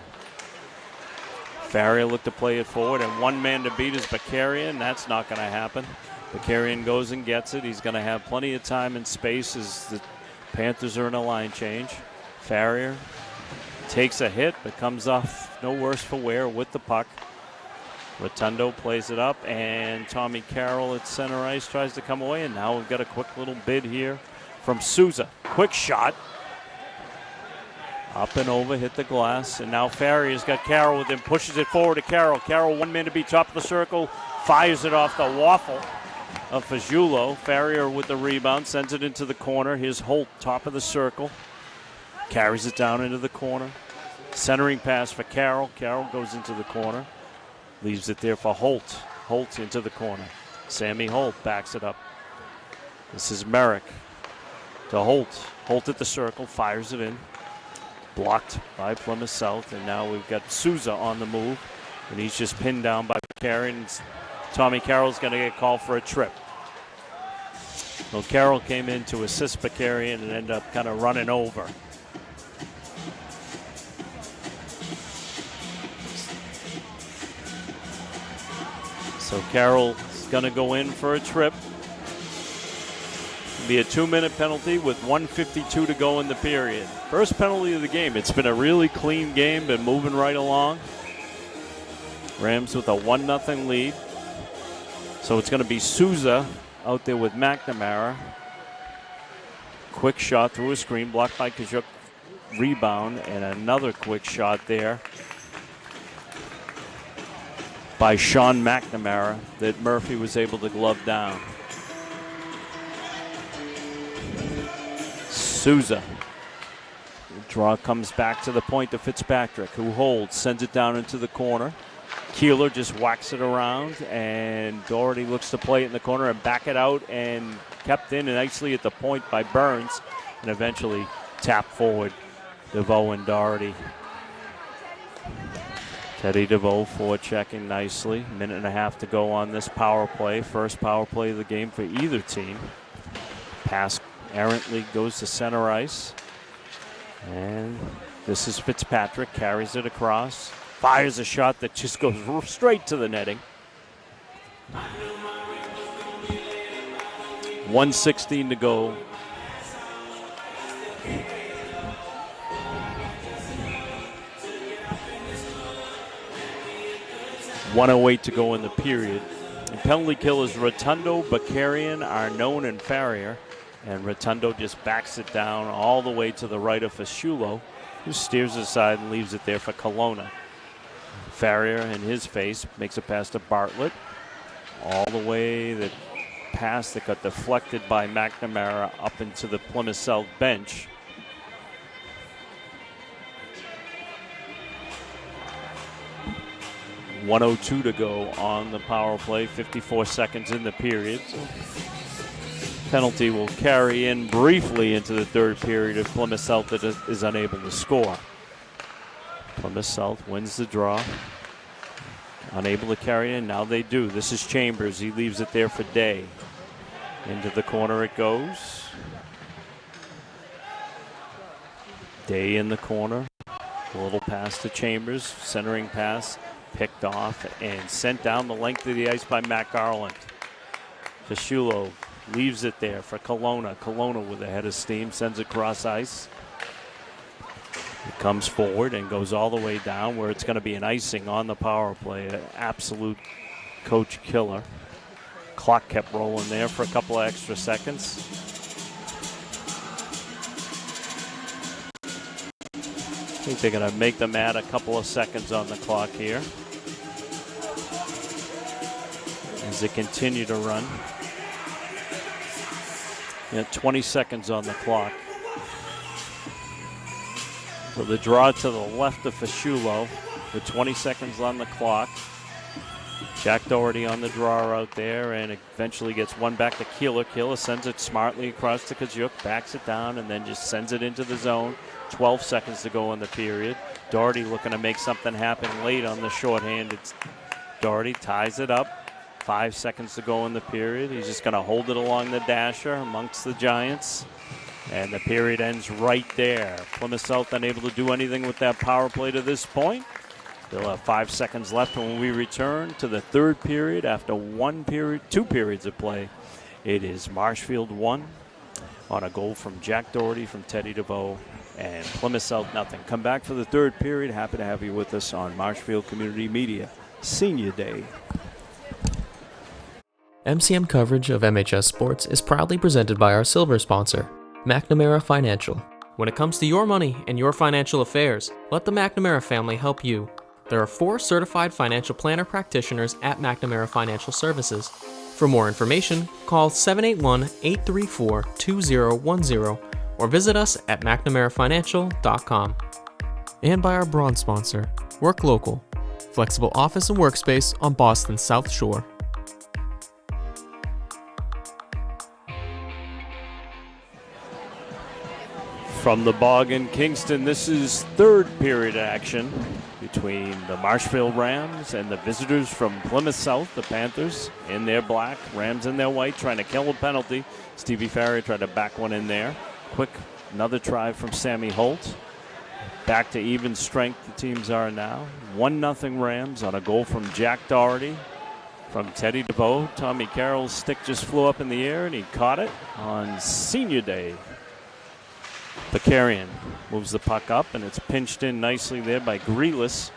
Farrier looked to play it forward, and one man to beat is Bakarian. That's not going to happen. Bakarian goes and gets it. He's going to have plenty of time and space as the Panthers are in a line change. Farrier takes a hit, but comes off no worse for wear with the puck. Rotundo plays it up, and Tommy Carroll at center ice tries to come away, and now we've got a quick little bid here from Souza. Quick shot. Up and over, hit the glass, and now Farrier's got Carroll with him, pushes it forward to Carroll. Carroll, one man to beat, top of the circle, fires it off the waffle of Fajulo. Farrier with the rebound, sends it into the corner. Here's Holt, top of the circle. Carries it down into the corner. Centering pass for Carroll. Carroll goes into the corner. Leaves it there for Holt. Holt into the corner. Sammy Holt backs it up. This is Merrick to Holt. Holt at the circle, fires it in. Blocked by Plymouth South, and now we've got Souza on the move, and he's just pinned down by Karen. Tommy Carroll's going to get called for a trip. Well, Carroll came in to assist Bakarian and ended up kind of running over. So Carroll's going to go in for a trip. It'll be a 2-minute penalty with 1:52 to go in the period. First penalty of the game. It's been a really clean game, been moving right along. Rams with a 1-0 lead. So it's going to be Souza out there with McNamara. Quick shot through a screen, blocked by Kajuk. Rebound, and another quick shot there by Sean McNamara that Murphy was able to glove down. Souza. The draw comes back to the point to Fitzpatrick, who holds, sends it down into the corner. Keeler just whacks it around, and Doherty looks to play it in the corner and back it out, and kept in nicely at the point by Burns, and eventually tapped forward. DeVoe and Doherty. Teddy DeVoe forechecking nicely. Minute and a half to go on this power play. First power play of the game for either team. Pass errantly goes to center ice. And this is Fitzpatrick. Carries it across. Fires a shot that just goes straight to the netting. 1:16 to go. .108 to go in the period. And penalty kill is Rotundo, Bakarian, Arnone, and Farrier. And Rotundo just backs it down all the way to the right of Fasciulo, who steers aside and leaves it there for Kelowna. Farrier in his face makes a pass to Bartlett. All the way, the pass that got deflected by McNamara up into the Plymouth South bench. .102 to go on the power play, 54 seconds in the period. So penalty will carry in briefly into the third period if Plymouth South is unable to score. Plymouth South wins the draw. Unable to carry it in. Now they do. This is Chambers. He leaves it there for Day. Into the corner it goes. Day in the corner. A little pass to Chambers. Centering pass. Picked off and sent down the length of the ice by Matt Garland. Fasciulo leaves it there for Kelowna. Kelowna with a head of steam. Sends it across ice. It comes forward and goes all the way down where it's going to be an icing on the power play. An absolute coach killer. Clock kept rolling there for a couple of extra seconds. I think they're going to make them add a couple of seconds on the clock here as they continue to run. 20 seconds on the clock. So the draw to the left of Fasciulo with 20 seconds on the clock. Jack Doherty on the draw out there, and eventually gets one back to Keeler. Keeler sends it smartly across to Tkachuk, backs it down, and then just sends it into the zone. 12 seconds to go in the period. Doherty looking to make something happen late on the shorthanded. Doherty ties it up. 5 seconds to go in the period. He's just going to hold it along the dasher amongst the Giants. And the period ends right there. Plymouth South unable to do anything with that power play to this point. They'll have 5 seconds left when we return to the third period after 2 periods of play. It is Marshfield 1 on a goal from Jack Doherty from Teddy DeVoe, and Plymouth South nothing. Come back for the third period. Happy to have you with us on Marshfield Community Media Senior Day. MCM coverage of MHS Sports is proudly presented by our silver sponsor, McNamara Financial. When it comes to your money and your financial affairs, let the McNamara family help you. There are 4 certified financial planner practitioners at McNamara Financial Services. For more information, call 781-834-2010 or visit us at mcnamarafinancial.com. And by our bronze sponsor, Work Local, flexible office and workspace on Boston's South Shore. From the Bog in Kingston, this is third period action between the Marshfield Rams and the visitors from Plymouth South, the Panthers in their black, Rams in their white, trying to kill a penalty. Stevie Farrier tried to back one in there. Quick, another try from Sammy Holt. Back to even strength the teams are now. 1-0 Rams on a goal from Jack Doherty. From Teddy DeVoe, Tommy Carroll's stick just flew up in the air and he caught it on Senior Day. Bakarian moves the puck up, and it's pinched in nicely there by Grealis.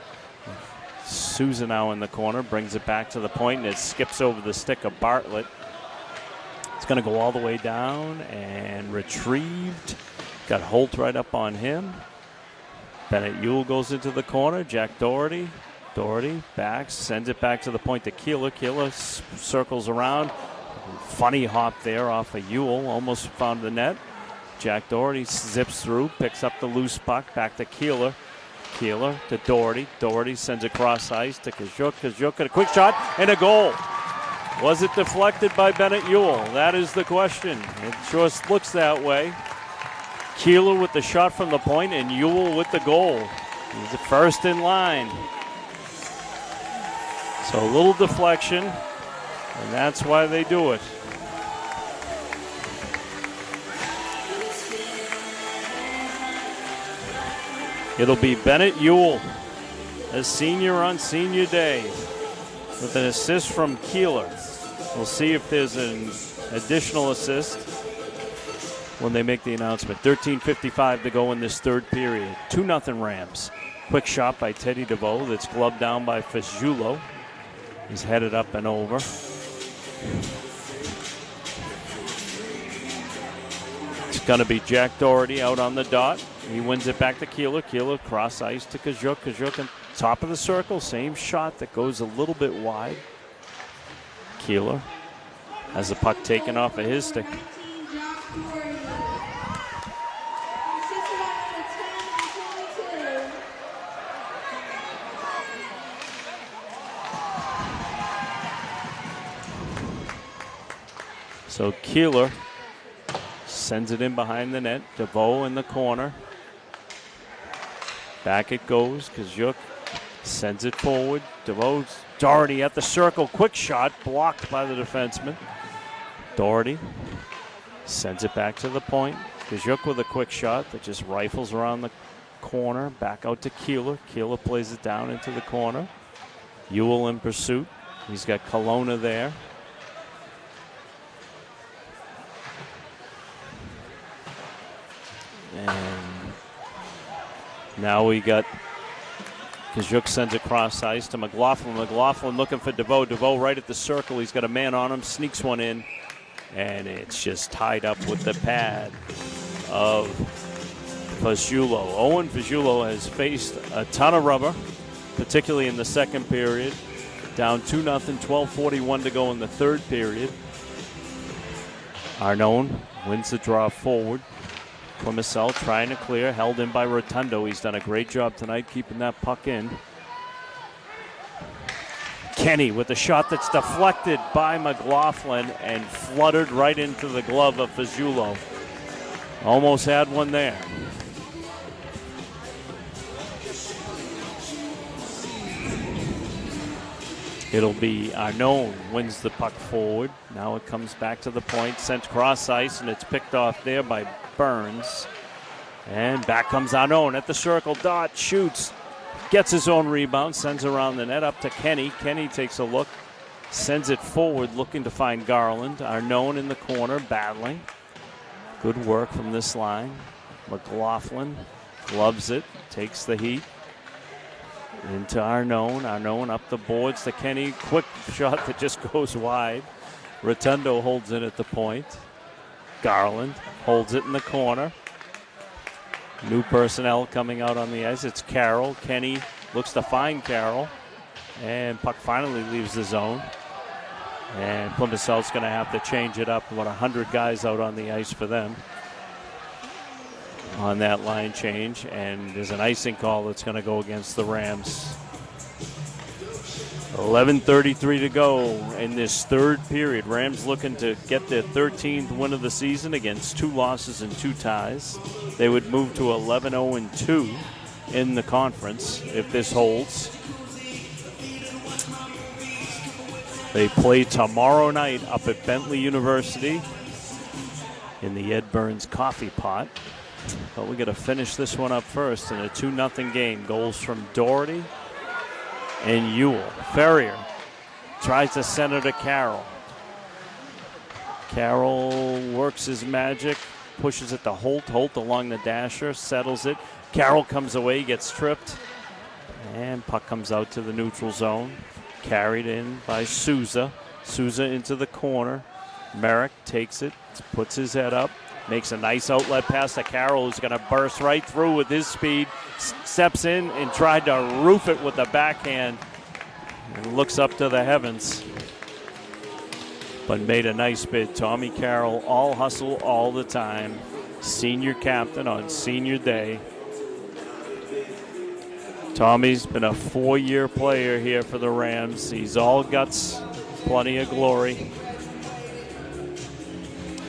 Souza now in the corner, brings it back to the point, and it skips over the stick of Bartlett. It's going to go all the way down and retrieved. Got Holt right up on him. Bennett Ewell goes into the corner. Jack Doherty. Doherty backs, sends it back to the point to Keeler. Keeler circles around. Funny hop there off of Ewell, almost found the net. Jack Doherty zips through, picks up the loose puck, back to Keeler. Keeler to Doherty. Doherty sends it across ice to Tkachuk. Tkachuk got a quick shot and a goal. Was it deflected by Bennett Ewell? That is the question. It sure looks that way. Keeler with the shot from the point and Ewell with the goal. He's the first in line. So a little deflection, and that's why they do it. It'll be Bennett Ewell, a senior on Senior Day, with an assist from Keeler. We'll see if there's an additional assist when they make the announcement. 13:55 to go in this third period. 2-0 Rams. Quick shot by Teddy DeVoe that's gloved down by Fasciulo. He's headed up and over. It's going to be Jack Doherty out on the dot. He wins it back to Keeler. Keeler cross ice to Tkachuk. Tkachuk on top of the circle. Same shot that goes a little bit wide. Keeler has the puck taken off of his stick. So Keeler sends it in behind the net. DeVoe in the corner. Back it goes. Tkachuk Sends it forward. Doherty at the circle. Quick shot blocked by the defenseman. Doherty sends it back to the point. Kajuk with a quick shot that just rifles around the corner. Back out to Keeler. Keeler plays it down into the corner. Ewell in pursuit. He's got Kelowna there. And now we got Kajuk sends it cross ice to McLaughlin. McLaughlin looking for DeVoe. DeVoe right at the circle. He's got a man on him. Sneaks one in. And it's just tied up with the pad of Fagiulo. Owen Fagiulo has faced a ton of rubber, particularly in the second period. Down 2-0, 12:41 to go in the third period. Arnone wins the draw forward. Plymouth trying to clear, held in by Rotundo. He's done a great job tonight keeping that puck in. Kenny with a shot that's deflected by McLaughlin and fluttered right into the glove of Fagiulo. Almost had one there. It'll be Arnone wins the puck forward. Now it comes back to the point, sent cross ice, and it's picked off there by Burns. And back comes Arnone at the circle. Dot shoots, gets his own rebound, sends around the net up to Kenny. Kenny takes a look, sends it forward, looking to find Garland. Arnone in the corner, battling. Good work from this line. McLaughlin loves it, takes the heat. Into Arnone. Arnone up the boards to Kenny. Quick shot that just goes wide. Rotundo holds it at the point. Garland holds it in the corner. New personnel coming out on the ice. It's Carroll. Kenny looks to find Carroll. And puck finally leaves the zone. And Plymouth South's going to have to change it up. About 100 guys out on the ice for them on that line change, and there's an icing call that's going to go against the Rams. 11:33 to go in this third period. Rams looking to get their 13th win of the season against 2 losses and 2 ties. They would move to 11-0-2 in the conference if this holds. They play tomorrow night up at Bentley University in the Ed Burns Coffee Pot. But we got to finish this one up first in a 2-0 game. Goals from Doherty and Ewell. Ferrier tries to send it to Carroll. Carroll works his magic, pushes it to Holt. Holt along the dasher, settles it. Carroll comes away, gets tripped, and puck comes out to the neutral zone. Carried in by Souza. Souza into the corner. Merrick takes it, puts his head up. Makes a nice outlet pass to Carroll, who's going to burst right through with his speed. Steps in and tried to roof it with the backhand. And looks up to the heavens. But made a nice bid. Tommy Carroll, all hustle all the time. Senior captain on senior day. Tommy's been a 4-year player here for the Rams. He's all guts, plenty of glory.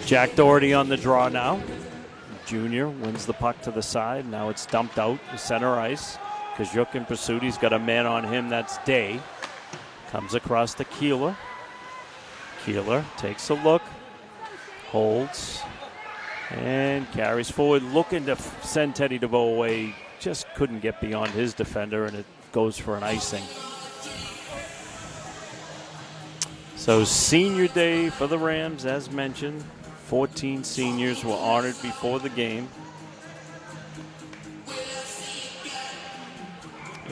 Jack Doherty on the draw now. Junior wins the puck to the side. Now it's dumped out to center ice. Kajuk in pursuit. He's got a man on him. That's Day. Comes across to Keeler. Keeler takes a look. Holds. And carries forward. Looking to send Teddy DeVoe away. Just couldn't get beyond his defender, and it goes for an icing. So senior day for the Rams, as mentioned. 14 seniors were honored before the game.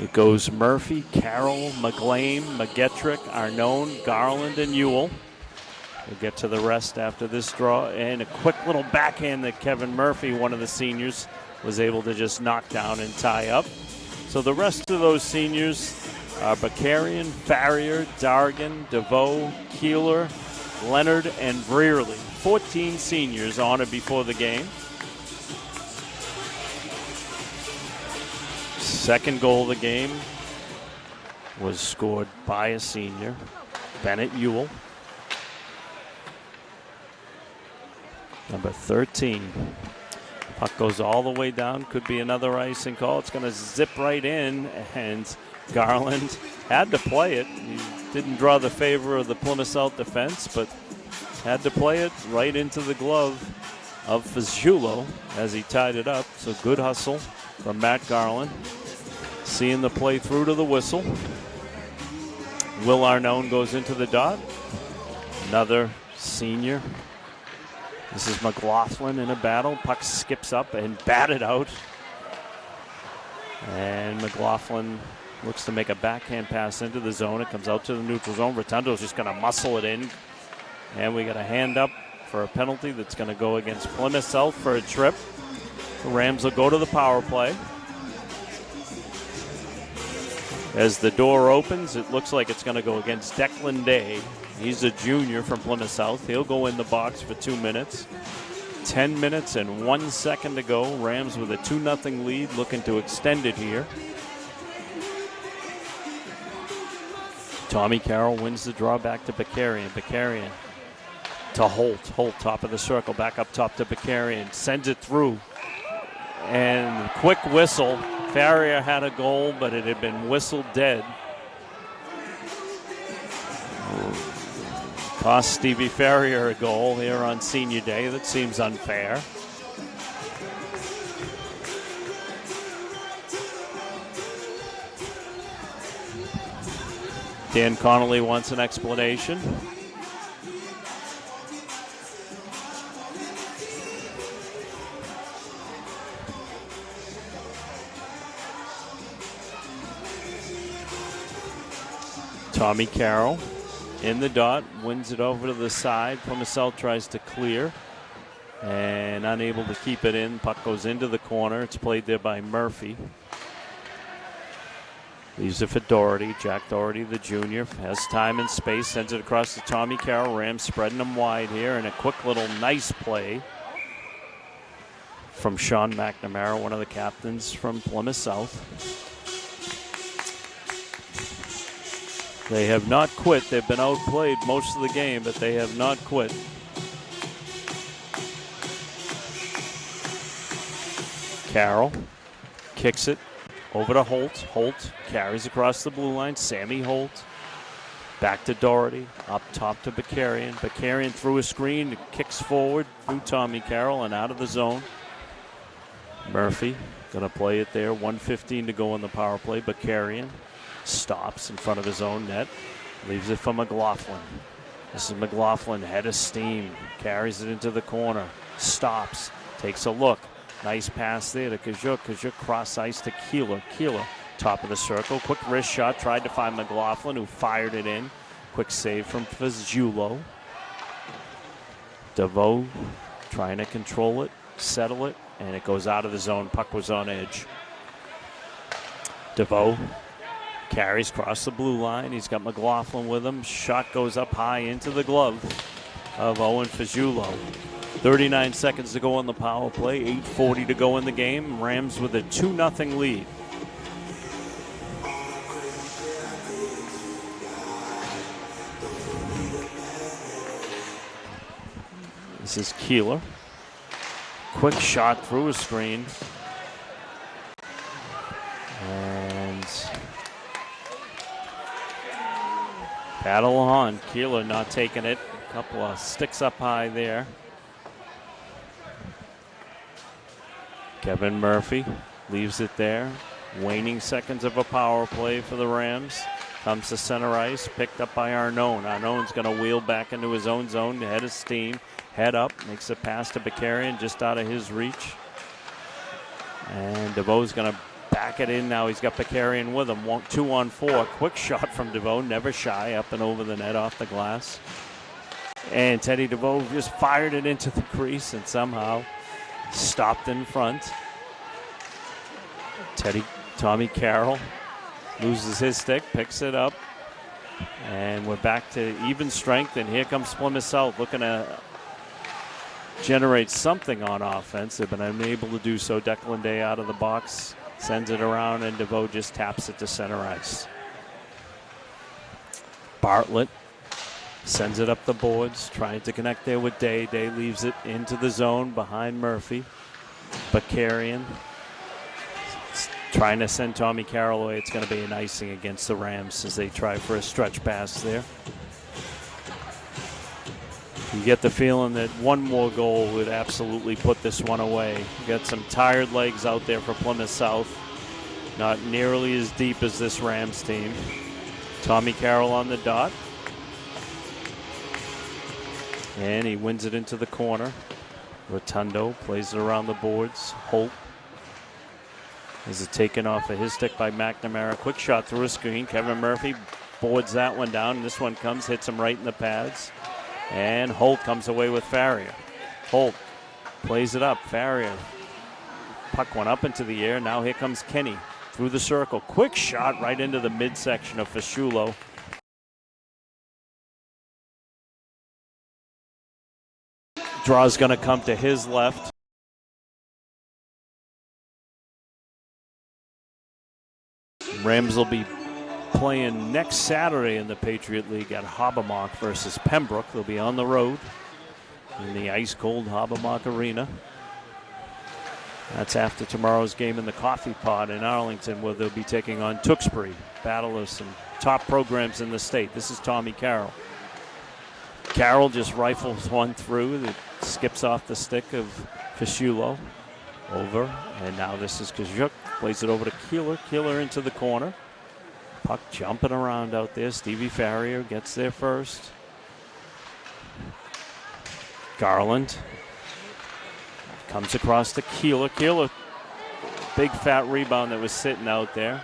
It goes Murphy, Carroll, McGlane, McGettrick, Arnone, Garland, and Ewell. We'll get to the rest after this draw. And a quick little backhand that Kevin Murphy, one of the seniors, was able to just knock down and tie up. So the rest of those seniors are Bakarian, Farrier, Dargan, DeVoe, Keeler, Leonard, and Brearley. 14 seniors honored before the game. Second goal of the game was scored by a senior, Bennett Ewell. Number 13. Puck goes all the way down. Could be another icing call. It's going to zip right in, and Garland had to play it. He didn't draw the favor of the Plymouth South defense, but had to play it right into the glove of Fazzulo as he tied it up. So good hustle from Matt Garland. Seeing the play through to the whistle. Will Arnone goes into the dot. Another senior. This is McLaughlin in a battle. Puck skips up and batted out. And McLaughlin looks to make a backhand pass into the zone. It comes out to the neutral zone. Rotundo's just going to muscle it in. And we got a hand up for a penalty that's going to go against Plymouth South for a trip. The Rams will go to the power play. As the door opens, it looks like it's going to go against Declan Day. He's a junior from Plymouth South. He'll go in the box for 2 minutes. 10 minutes and 1 second to go. Rams with a 2-0 lead, looking to extend it here. Tommy Carroll wins the draw back to Bakarian. Bakarian to Holt. Holt, top of the circle, back up top to Bakarian. Sends it through. And quick whistle. Farrier had a goal, but it had been whistled dead. Cost Stevie Farrier a goal here on senior day. That seems unfair. Dan Connolly wants an explanation. Tommy Carroll in the dot, wins it over to the side. Plymouth South tries to clear and unable to keep it in. Puck goes into the corner. It's played there by Murphy. Leaves it for Doherty. Jack Doherty, the junior, has time and space, sends it across to Tommy Carroll. Rams spreading them wide here, and a quick little nice play from Sean McNamara, one of the captains from Plymouth South. They have not quit. They've been outplayed most of the game, but they have not quit. Carroll kicks it over to Holt. Holt carries across the blue line. Sammy Holt back to Doherty. Up top to Bakarian. Bakarian through a screen. Kicks forward through Tommy Carroll and out of the zone. Murphy going to play it there. 1:15 to go on the power play. Bakarian stops in front of his own net. Leaves it for McLaughlin. This is McLaughlin, head of steam. Carries it into the corner. Stops. Takes a look. Nice pass there to Kajuk. Kajuk cross ice to Keeler. Keeler, top of the circle. Quick wrist shot. Tried to find McLaughlin, who fired it in. Quick save from Fazzulo. DeVoe trying to control it, settle it, and it goes out of the zone. Puck was on edge. DeVoe carries across the blue line. He's got McLaughlin with him. Shot goes up high into the glove of Owen Fazzulo. 39 seconds to go on the power play. 8:40 to go in the game. Rams with a 2-0 lead. This is Keeler. Quick shot through a screen. And battle on. Keeler not taking it. A couple of sticks up high there. Kevin Murphy leaves it there. Waning seconds of a power play for the Rams. Comes to center ice, picked up by Arnone. Arnone's going to wheel back into his own zone, head of steam, head up, makes a pass to Bakarian just out of his reach. And DeVoe's going to back it in now. He's got Bakarian with him. 2-on-4. Quick shot from DeVoe, never shy, up and over the net off the glass. And Teddy DeVoe just fired it into the crease and somehow stopped in front. Tommy Carroll loses his stick, picks it up, and we're back to even strength. And here comes Plymouth South looking to generate something on offense. They've been unable to do so. Declan Day out of the box, sends it around, and DeVoe just taps it to center ice. Bartlett sends it up the boards, trying to connect there with Day. Day leaves it into the zone behind Murphy. Bakarian trying to send Tommy Carroll away. It's going to be an icing against the Rams as they try for a stretch pass there. You get the feeling that one more goal would absolutely put this one away. You got some tired legs out there for Plymouth South. Not nearly as deep as this Rams team. Tommy Carroll on the dot. And he wins it into the corner. Rotundo plays it around the boards. Holt is it taken off of his stick by McNamara. Quick shot through a screen. Kevin Murphy boards that one down. And this one comes, hits him right in the pads. And Holt comes away with Farrier. Holt plays it up. Farrier. Puck went up into the air. Now here comes Kenny through the circle. Quick shot right into the midsection of Fasciulo. Draw's going to come to his left. Rams will be playing next Saturday in the Patriot League at Hobbamock versus Pembroke. They'll be on the road in the ice-cold Hobbamock Arena. That's after tomorrow's game in the Coffee Pot in Arlington, where they'll be taking on Tewksbury, battle of some top programs in the state. This is Tommy Carroll. Carroll just rifles one through that skips off the stick of Fasciulo. Over, and now this is Kajuk. Plays it over to Keeler. Keeler into the corner. Puck jumping around out there. Stevie Farrier gets there first. Garland comes across to Keeler. Keeler, big fat rebound that was sitting out there.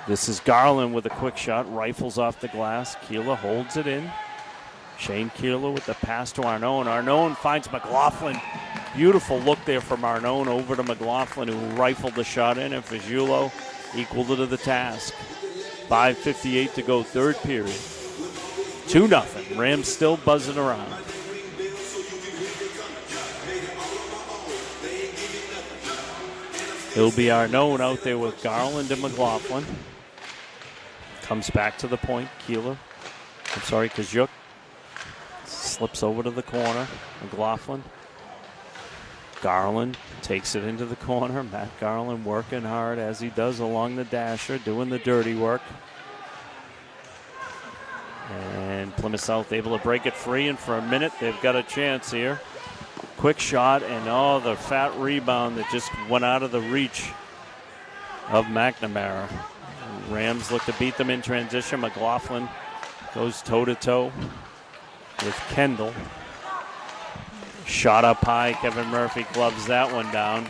This is Garland with a quick shot. Rifles off the glass. Keeler holds it in. Shane Keeler with the pass to Arnone. Arnone finds McLaughlin. Beautiful look there from Arnone over to McLaughlin, who rifled the shot in, and Fasciulo equaled it to the task. 5:58 to go, third period. 2-0. Rams still buzzing around. It'll be Arnone out there with Garland and McLaughlin. Comes back to the point. Kajuk. Slips over to the corner. McLaughlin. Garland takes it into the corner. Matt Garland working hard as he does along the dasher, doing the dirty work. And Plymouth South able to break it free, and for a minute they've got a chance here. Quick shot, and the fat rebound that just went out of the reach of McNamara. Rams look to beat them in transition. McLaughlin goes toe-to-toe with Kendall. Shot up high. Kevin Murphy gloves that one down.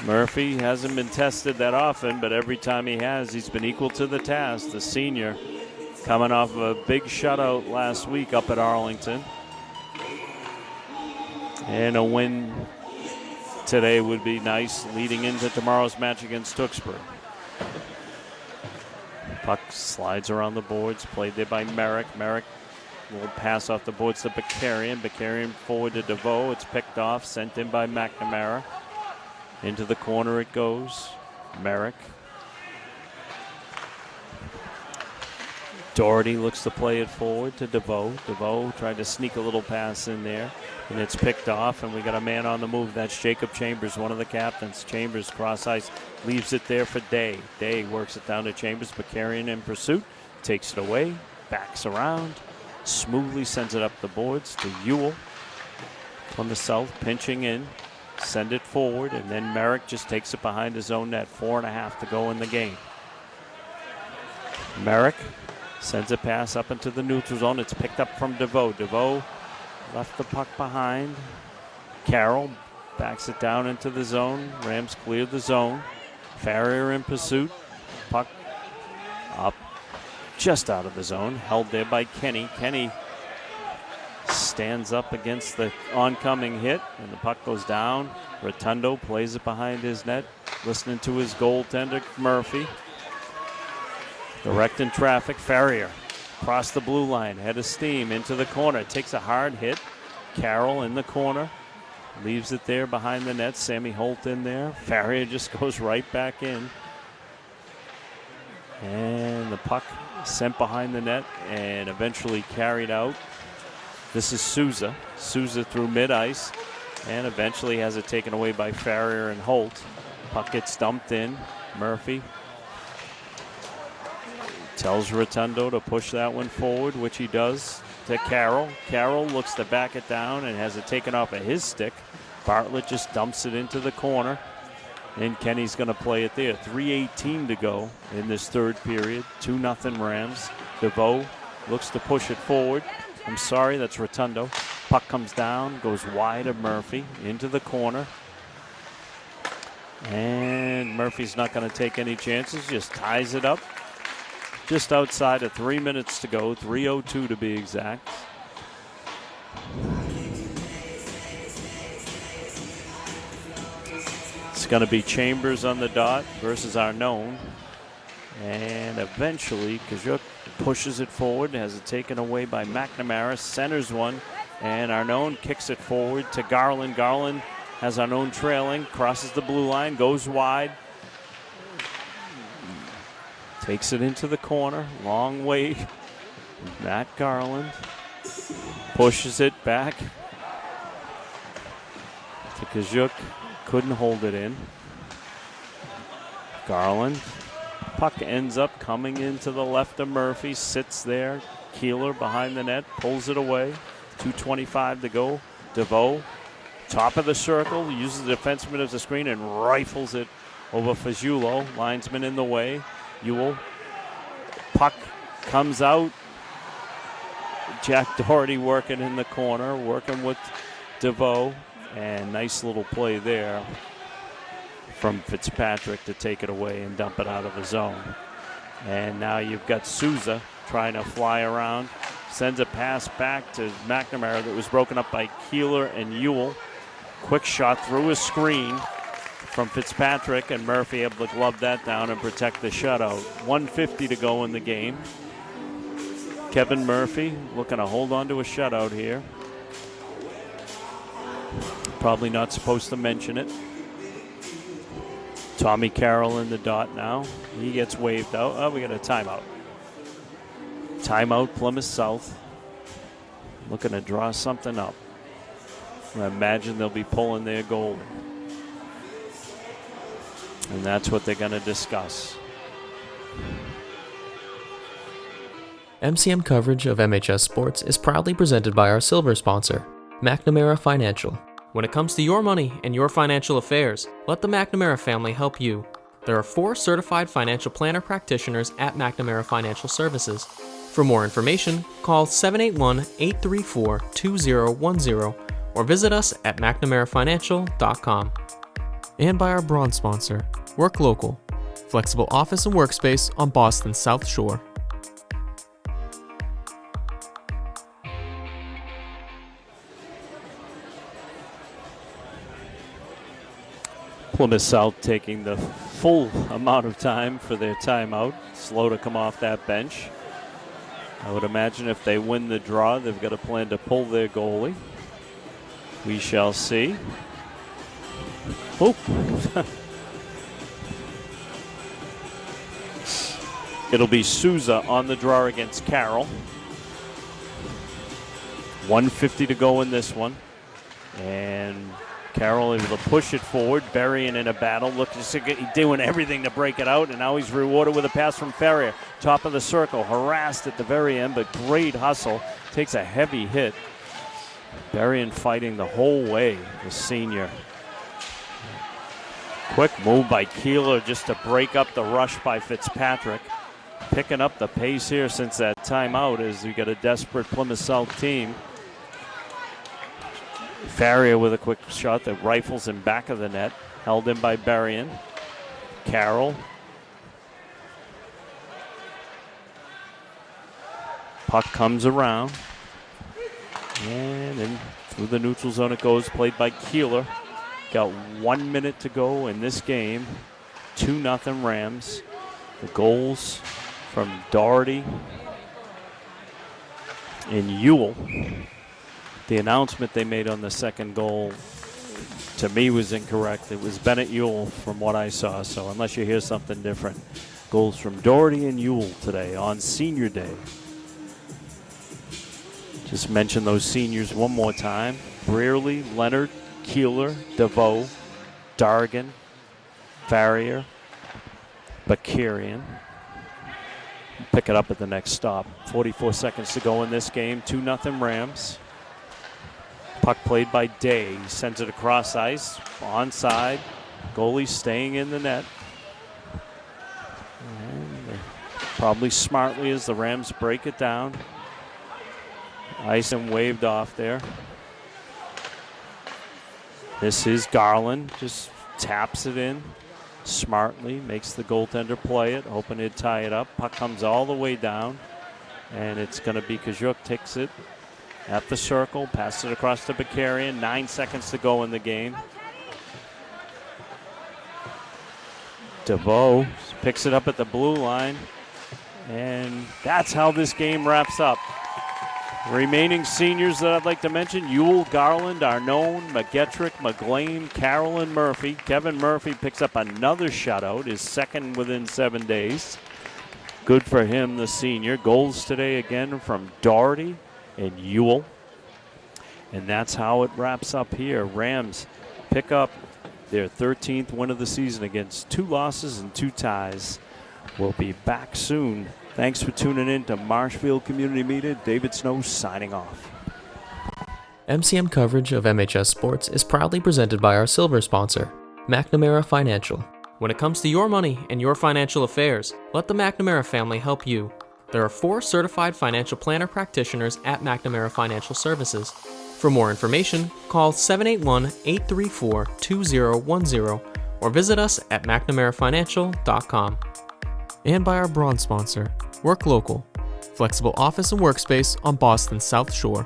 Murphy hasn't been tested that often, but every time he has, he's been equal to the task. The senior coming off of a big shutout last week up at Arlington. And a win today would be nice leading into tomorrow's match against Tewksbury. Puck slides around the boards, played there by Merrick. Merrick will pass off the boards to Bakarian. Bakarian forward to DeVoe. It's picked off, sent in by McNamara. Into the corner it goes. Merrick. Doherty looks to play it forward to DeVoe. DeVoe tried to sneak a little pass in there, and it's picked off, and we got a man on the move. That's Jacob Chambers, one of the captains. Chambers cross ice, leaves it there for Day. Day works it down to Chambers. Bakarian in pursuit, takes it away, backs around, smoothly sends it up the boards to Ewell. From the south, pinching in, send it forward, and then Merrick just takes it behind his own net. 4.5 to go in the game. Merrick sends a pass up into the neutral zone. It's picked up from DeVoe. DeVoe left the puck behind. Carroll backs it down into the zone. Rams cleared the zone. Farrier in pursuit. Puck up just out of the zone. Held there by Kenny. Kenny stands up against the oncoming hit, and the puck goes down. Rotundo plays it behind his net, listening to his goaltender, Murphy. Directing traffic. Farrier across the blue line, head of steam into the corner, takes a hard hit. Carroll in the corner, leaves it there behind the net. Sammy Holt in there. Farrier just goes right back in, and the puck sent behind the net and eventually carried out. This is Souza. Souza through mid-ice. and eventually has it taken away by Farrier and Holt. Puck gets dumped in. Murphy tells Rotundo to push that one forward, which he does to Carroll. Carroll looks to back it down and has it taken off of his stick. Bartlett just dumps it into the corner, and Kenny's going to play it there. 3:18 to go in this third period. 2-0 Rams. DeVoe looks to push it forward. I'm sorry, that's Rotundo. Puck comes down, goes wide of Murphy into the corner. And Murphy's not going to take any chances, just ties it up. Just outside of 3 minutes to go, 3:02 to be exact. It's going to be Chambers on the dot versus Arnone. And eventually, Kajuk pushes it forward, has it taken away by McNamara, centers one, and Arnone kicks it forward to Garland. Garland has Arnone trailing, crosses the blue line, goes wide, takes it into the corner, long way. Matt Garland pushes it back to Kajuk, couldn't hold it in. Garland. Puck ends up coming into the left of Murphy, sits there. Keeler behind the net, pulls it away. 2:25 to go. DeVoe, top of the circle, uses the defenseman as a screen and rifles it over Faggiulo. Linesman in the way. Ewell. Puck comes out. Jack Doherty working in the corner, working with DeVoe. And nice little play there from Fitzpatrick to take it away and dump it out of the zone. And now you've got Souza trying to fly around. Sends a pass back to McNamara that was broken up by Keeler and Ewell. Quick shot through a screen from Fitzpatrick, and Murphy able to glove that down and protect the shutout. 1:50 to go in the game. Kevin Murphy looking to hold on to a shutout here. Probably not supposed to mention it. Tommy Carroll in the dot now. He gets waved out. Oh, we got a timeout. Timeout, Plymouth South. Looking to draw something up. I imagine they'll be pulling their goalie. And that's what they're going to discuss. MCM coverage of MHS Sports is proudly presented by our silver sponsor, McNamara Financial. When it comes to your money and your financial affairs, let the McNamara family help you. There are 4 certified financial planner practitioners at McNamara Financial Services. For more information, call 781-834-2010 or visit us at McNamaraFinancial.com. And by our bronze sponsor, Work Local, flexible office and workspace on Boston's South Shore. Plymouth South taking the full amount of time for their timeout. Slow to come off that bench. I would imagine if they win the draw, they've got a plan to pull their goalie. We shall see. Oh. It'll be Souza on the draw against Carroll. 1:50 to go in this one. And Carroll able to push it forward. Berrien in a battle. Doing everything to break it out. And now he's rewarded with a pass from Ferrier. Top of the circle. Harassed at the very end, but great hustle. Takes a heavy hit. Berrien fighting the whole way, the senior. Quick move by Keeler just to break up the rush by Fitzpatrick. Picking up the pace here since that timeout as we got a desperate Plymouth South team. Farrier with a quick shot that rifles in back of the net. Held in by Berrien. Carroll. Puck comes around. And then through the neutral zone it goes. Played by Keeler. Got 1 minute to go in this game. 2-0 Rams. The goals from Doherty and Ewell. The announcement they made on the second goal, to me, was incorrect. It was Bennett Ewell from what I saw, so unless you hear something different. Goals from Doherty and Ewell today on Senior Day. Just mention those seniors one more time. Brearley, Leonard, Keeler, DeVoe, Dargan, Farrier, Bakarian. Pick it up at the next stop. 44 seconds to go in this game. 2-0 Rams. Puck played by Day. He sends it across ice. Onside. Goalie staying in the net. And probably smartly as the Rams break it down. Ice and waved off there. This is Garland. Just taps it in smartly. Makes the goaltender play it. Hoping he'd tie it up. Puck comes all the way down. And it's going to be Tkachuk takes it at the circle. Passes it across to Bakarian. 9 seconds to go in the game. DeVoe picks it up at the blue line. And that's how this game wraps up. Remaining seniors that I'd like to mention: Ewell, Garland, Arnone, McGettrick, McGlane, Carolyn Murphy. Kevin Murphy picks up another shutout, his second within 7 days. Good for him, the senior. Goals today again from Doherty and Ewell. And that's how it wraps up here. Rams pick up their 13th win of the season against 2 losses and 2 ties. We'll be back soon. Thanks for tuning in to Marshfield Community Media. David Snow signing off. MCM coverage of MHS Sports is proudly presented by our silver sponsor, McNamara Financial. When it comes to your money and your financial affairs, let the McNamara family help you. There are 4 certified financial planner practitioners at McNamara Financial Services. For more information, call 781-834-2010 or visit us at McNamaraFinancial.com. And by our bronze sponsor, Work Local, flexible office and workspace on Boston's South Shore.